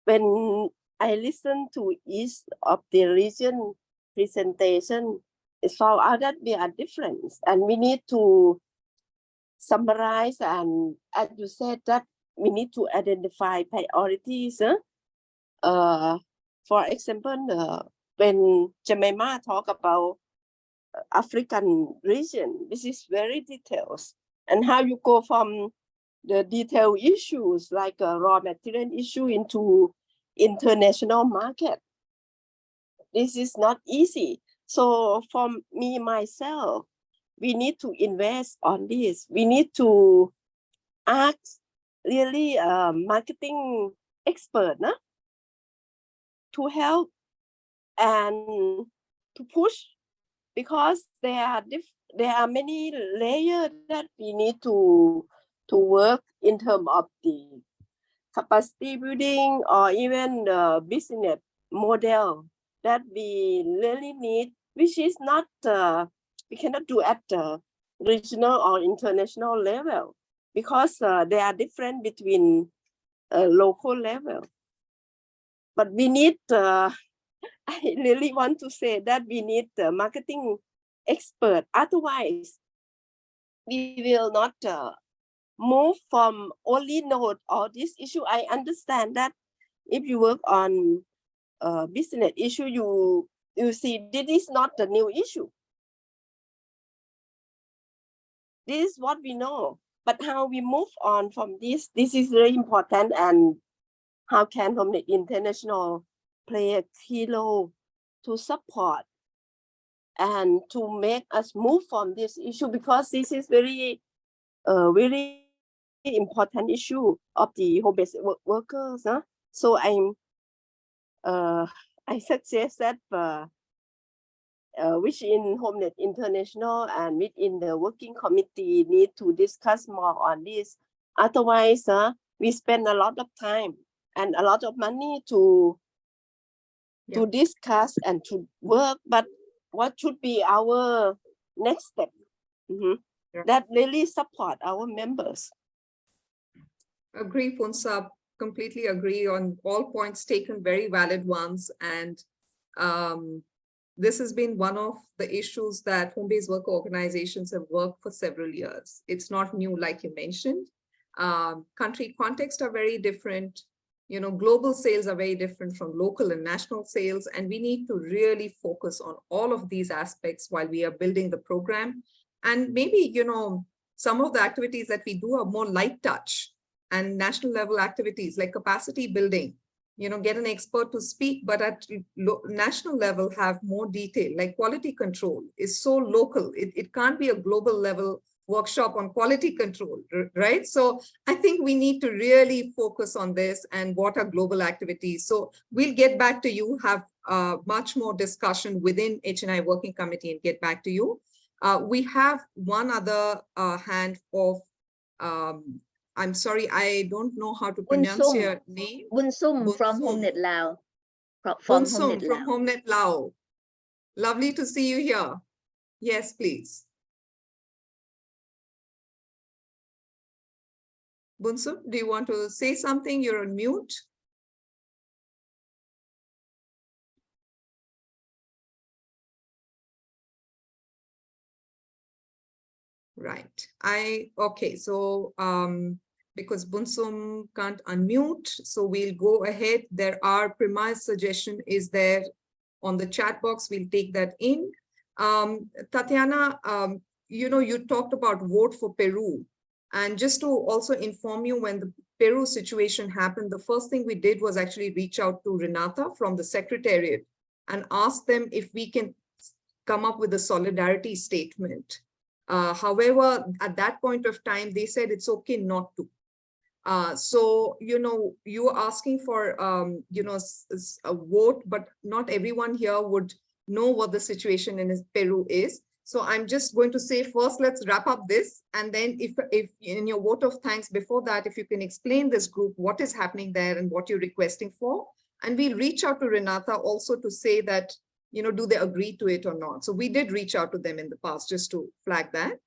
Speaker 20: when I listen to each of the region presentation, it's found out that we are different, and we need to summarize, and as you said, that we need to identify priorities. For example, when Jemima talk about African region, this is very detailed, and how you go from the detailed issues like a raw material issue into international market. This is not easy. So for me, myself, we need to invest on this. We need to ask really marketing expert to help and to push, because there are many layers that we need to work in terms of the capacity building or even the business model that we really need, which is not we cannot do at the regional or international level, because they are different between local level. But we need I really want to say that we need the marketing expert. Otherwise, we will not move from only note all this issue. I understand that if you work on business issue, you see this is not the new issue. This is what we know. But how we move on from this is very important, and how can HomeNet International play a key role to support and to make us move from this issue, because this is very important issue of the home-based workers. Huh? So I suggest that which in HomeNet International and within the working committee need to discuss more on this. Otherwise, we spend a lot of time and a lot of money to discuss and to work, but what should be our next step? That really support our members.
Speaker 1: Agree, Punsab. Completely agree on all points taken, very valid ones. And this has been one of the issues that home-based worker organizations have worked for several years. It's not new, like you mentioned. Country contexts are very different. You know, global sales are very different from local and national sales. And we need to really focus on all of these aspects while we are building the program. And maybe, you know, some of the activities that we do are more light touch and national level activities like capacity building, you know, get an expert to speak, but at national level have more detail, like quality control is so local. It can't be a global level workshop on quality control, right? So I think we need to really focus on this and what are global activities. So we'll get back to you, have much more discussion within HNI Working Committee and get back to you. We have one other hand of, I'm sorry, I don't know how to pronounce your name.
Speaker 10: Bunsum from HomeNet Lao.
Speaker 1: From HomeNet Lao. Lovely to see you here. Yes, please. Bunsum, do you want to say something? You're on mute. Right. Okay, so because Bunsum can't unmute, so we'll go ahead. There are premise suggestion is there on the chat box. We'll take that in. Tatiana, you know, you talked about vote for Peru. And just to also inform you, when the Peru situation happened, the first thing we did was actually reach out to Renata from the Secretariat and ask them if we can come up with a solidarity statement. However, at that point of time, they said it's okay not to. So, you know, you are asking for, you know, a vote, but not everyone here would know what the situation in Peru is. So I'm just going to say first, let's wrap up this. And then if in your vote of thanks before that, if you can explain this group, what is happening there and what you're requesting for. And we'll reach out to Renata also to say that, you know, do they agree to it or not? So we did reach out to them in the past just to flag that.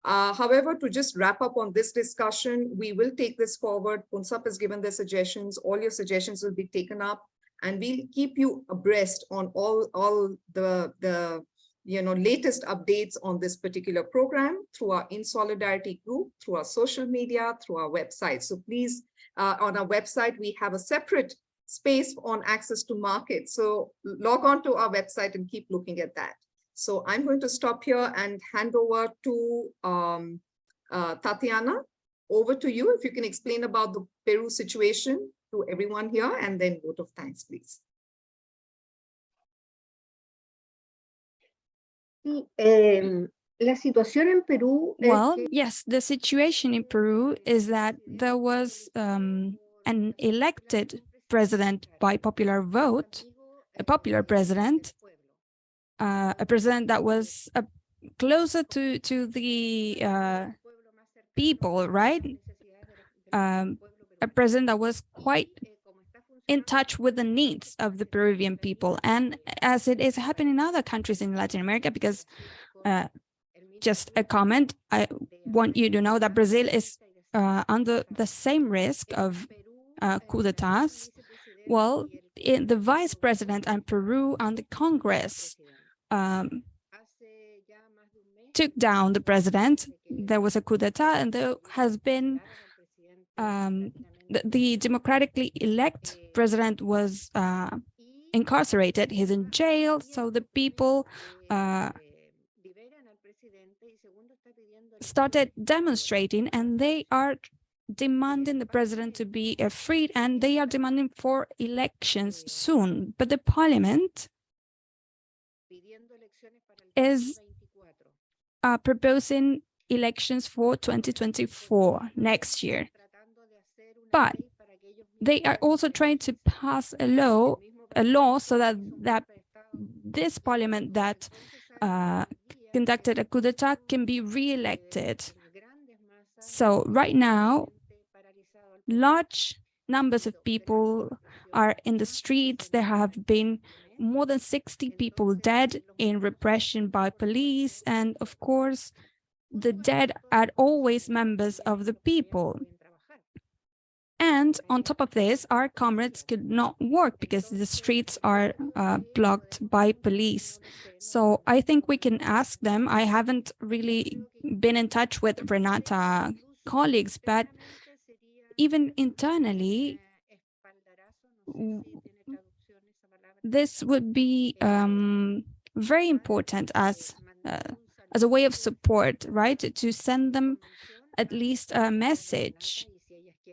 Speaker 1: However, to just wrap up on this discussion, we will take this forward. Punsap has given their suggestions. All your suggestions will be taken up, and we'll keep you abreast on all the you know, latest updates on this particular program through our In Solidarity group, through our social media, through our website. So please, on our website, we have a separate space on access to market. So log on to our website and keep looking at that. So I'm going to stop here and hand over to Tatiana. Over to you, if you can explain about the Peru situation to everyone here, and then vote of thanks, please.
Speaker 18: La situación en Perú.
Speaker 6: Well, yes, the situation in Peru is that there was an elected president by popular vote, a popular president, a president that was closer to the people, right? A president that was quite in touch with the needs of the Peruvian people. And as it is happening in other countries in Latin America, because just a comment, I want you to know that Brazil is under the same risk of coup d'etats. Well, the vice president and Peru and the Congress took down the president. There was a coup d'etat, and there has been the democratically elected president was incarcerated. He's in jail. So the people started demonstrating, and they are demanding the president to be freed, and they are demanding for elections soon. But the parliament is proposing elections for 2024, next year. But they are also trying to pass a law so that this parliament that conducted a coup d'etat can be re-elected. So right now, large numbers of people are in the streets. There have been more than 60 people dead in repression by police. And of course, the dead are always members of the people. And on top of this, our comrades could not work because the streets are blocked by police. So I think we can ask them. I haven't really been in touch with Renata colleagues, but even internally, this would be very important as a way of support, right? To send them at least a message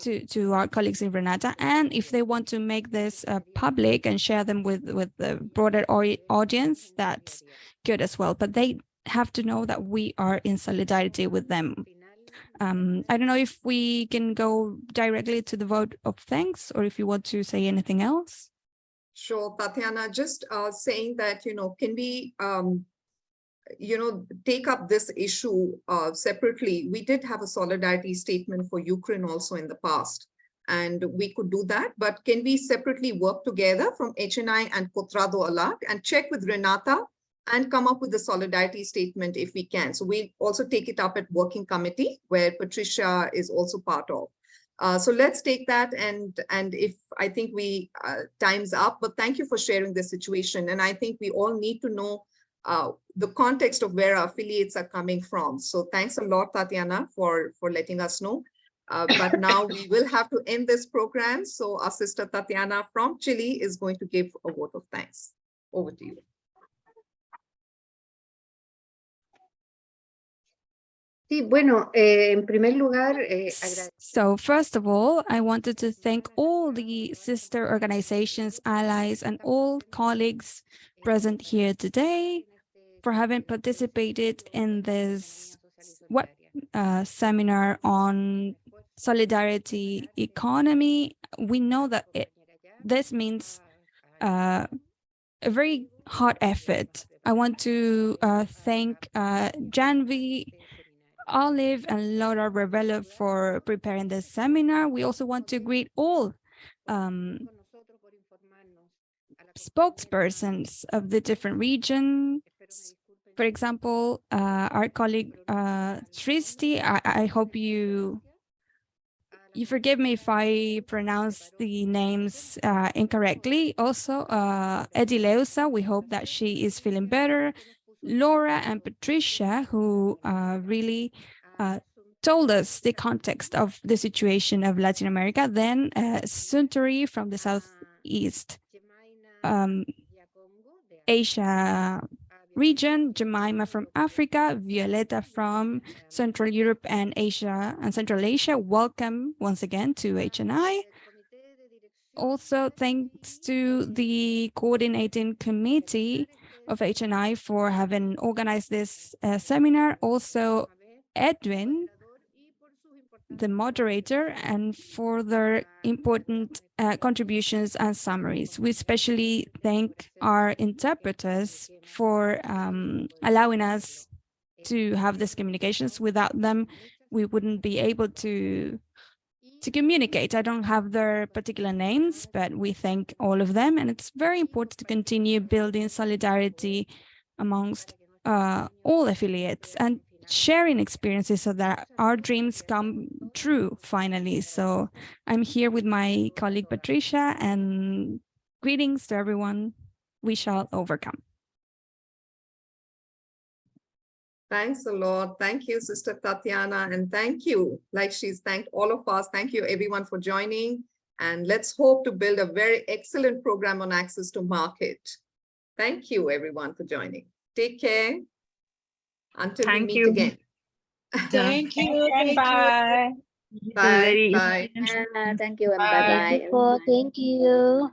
Speaker 6: to our colleagues in Renata, and if they want to make this public and share them with the broader audience, that's good as well. But they have to know that we are in solidarity with them. I don't know if we can go directly to the vote of thanks, or if you want to say anything else.
Speaker 1: Sure, Tatiana, just saying that, can we take up this issue separately. We did have a solidarity statement for Ukraine also in the past, and we could do that. But can we separately work together from HNI and Potrado Alag and check with Renata and come up with a solidarity statement if we can? So we also take it up at working committee, where Patricia is also part of. So let's take that, and if I think we time's up, but thank you for sharing the situation. And I think we all need to know the context of where our affiliates are coming from. So thanks a lot, Tatiana, for letting us know. But now we will have to end this program. So our sister Tatiana from Chile is going to give a vote of thanks. Over to you.
Speaker 6: So first of all, I wanted to thank all the sister organizations, allies, and all colleagues present here today for having participated in this web seminar on solidarity economy. We know that this means a very hard effort. I want to thank Janvi, Olive, and Laura Revelo for preparing this seminar. We also want to greet all spokespersons of the different regions. For example, our colleague Tristi, I hope you forgive me if I pronounce the names incorrectly. Also, Edileusa, we hope that she is feeling better. Laura and Patricia, who really told us the context of the situation of Latin America. Then Suntory from the Southeast Asia region, Jemima from Africa, Violeta from Central Europe and Asia and Central Asia. Welcome once again to HNI. Also, thanks to the coordinating committee of HNI for having organized this seminar. Also, Edwin, the moderator, and for their important contributions and summaries. We especially thank our interpreters for allowing us to have these communications. Without them, we wouldn't be able to communicate. I don't have their particular names, but we thank all of them. And it's very important to continue building solidarity amongst all affiliates and sharing experiences so that our dreams come true finally. So I'm here with my colleague Patricia, and greetings to everyone. We shall overcome.
Speaker 1: Thanks a lot. Thank you, Sister Tatiana, and thank you, like she's thanked all of us. Thank you everyone for joining, and let's hope to build a very excellent program on access to market. Thank you everyone for joining. Take care until we meet again.
Speaker 2: Thank you. Thank you.
Speaker 12: Bye.
Speaker 1: Bye.
Speaker 19: Very
Speaker 1: Bye.
Speaker 10: Thank you and bye bye.
Speaker 21: Thank you.